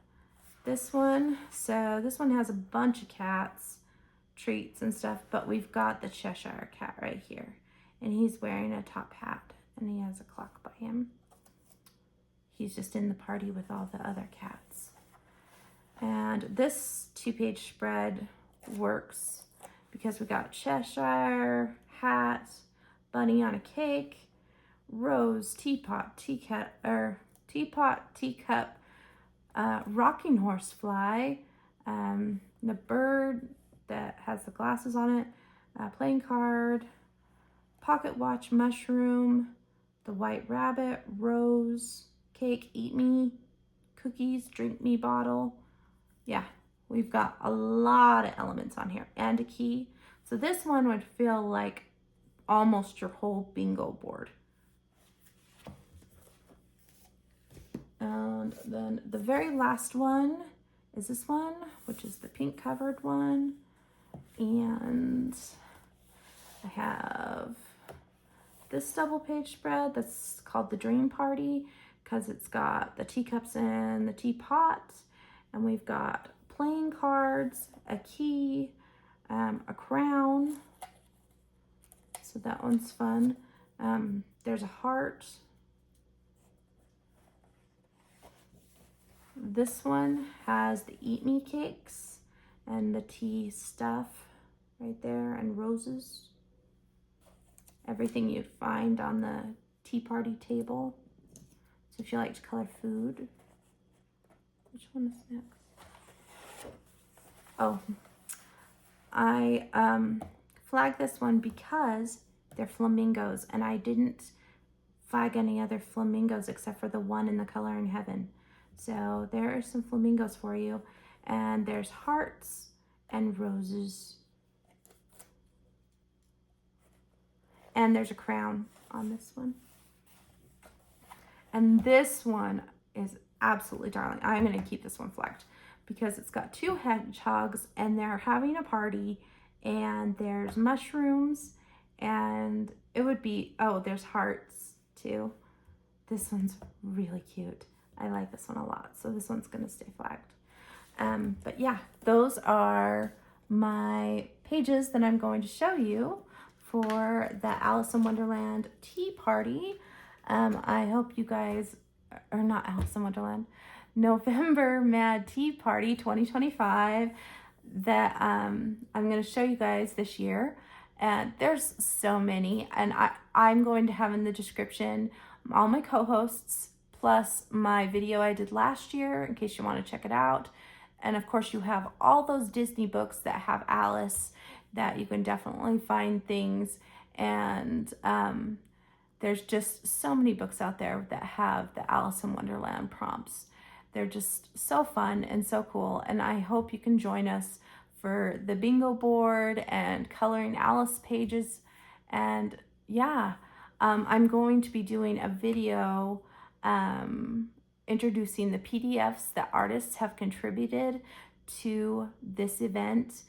this one. So this one has a bunch of cats, treats and stuff, but we've got the Cheshire cat right here. And he's wearing a top hat and he has a clock by him. He's just in the party with all the other cats. And this 2-page spread works because we got Cheshire, hat, bunny on a cake, rose, teapot, teacup, rocking horse fly, the bird that has the glasses on it, playing card, pocket watch, mushroom, the white rabbit, rose, cake, eat me, cookies, drink me bottle. Yeah, we've got a lot of elements on here and a key. So this one would feel like almost your whole bingo board. And then the very last one is this one, which is the pink covered one. And I have this double page spread that's called the Dream Party because it's got the teacups and the teapot. And we've got playing cards, a key, a crown. So that one's fun. There's a heart. This one has the Eat Me cakes and the tea stuff. right there, and roses. Everything you'd find on the tea party table. So if you like to color food, which one is next? Oh, I flagged this one because they're flamingos, and I didn't flag any other flamingos except for the one in the Color in Heaven. So there are some flamingos for you, and there's hearts and roses, and there's a crown on this one. And this one is absolutely darling. I'm going to keep this one flagged because it's got two hedgehogs and they're having a party, and there's mushrooms, and it would be, oh, there's hearts too. This one's really cute. I like this one a lot. So this one's going to stay flagged. But yeah, those are my pages that I'm going to show you for the Alice in Wonderland tea party. I hope you guys, or not Alice in Wonderland, November Mad Tea Party 2025 that I'm going to show you guys this year. And there's so many, and I'm going to have in the description all my co-hosts plus my video I did last year in case you want to check it out. And of course you have all those Disney books that have Alice that you can definitely find things. And there's just so many books out there that have the Alice in Wonderland prompts. They're just so fun and so cool. And I hope you can join us for the bingo board and coloring Alice pages. And yeah, I'm going to be doing a video introducing the PDFs that artists have contributed to this event.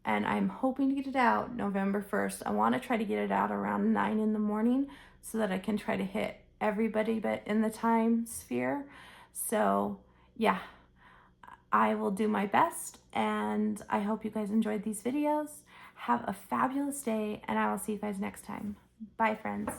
And I'm hoping to get it out November 1st. I want to try to get it out around 9 in the morning so that I can try to hit everybody but in the time sphere. So yeah, I will do my best, and I hope you guys enjoyed these videos. Have a fabulous day, and I will see you guys next time. Bye, friends.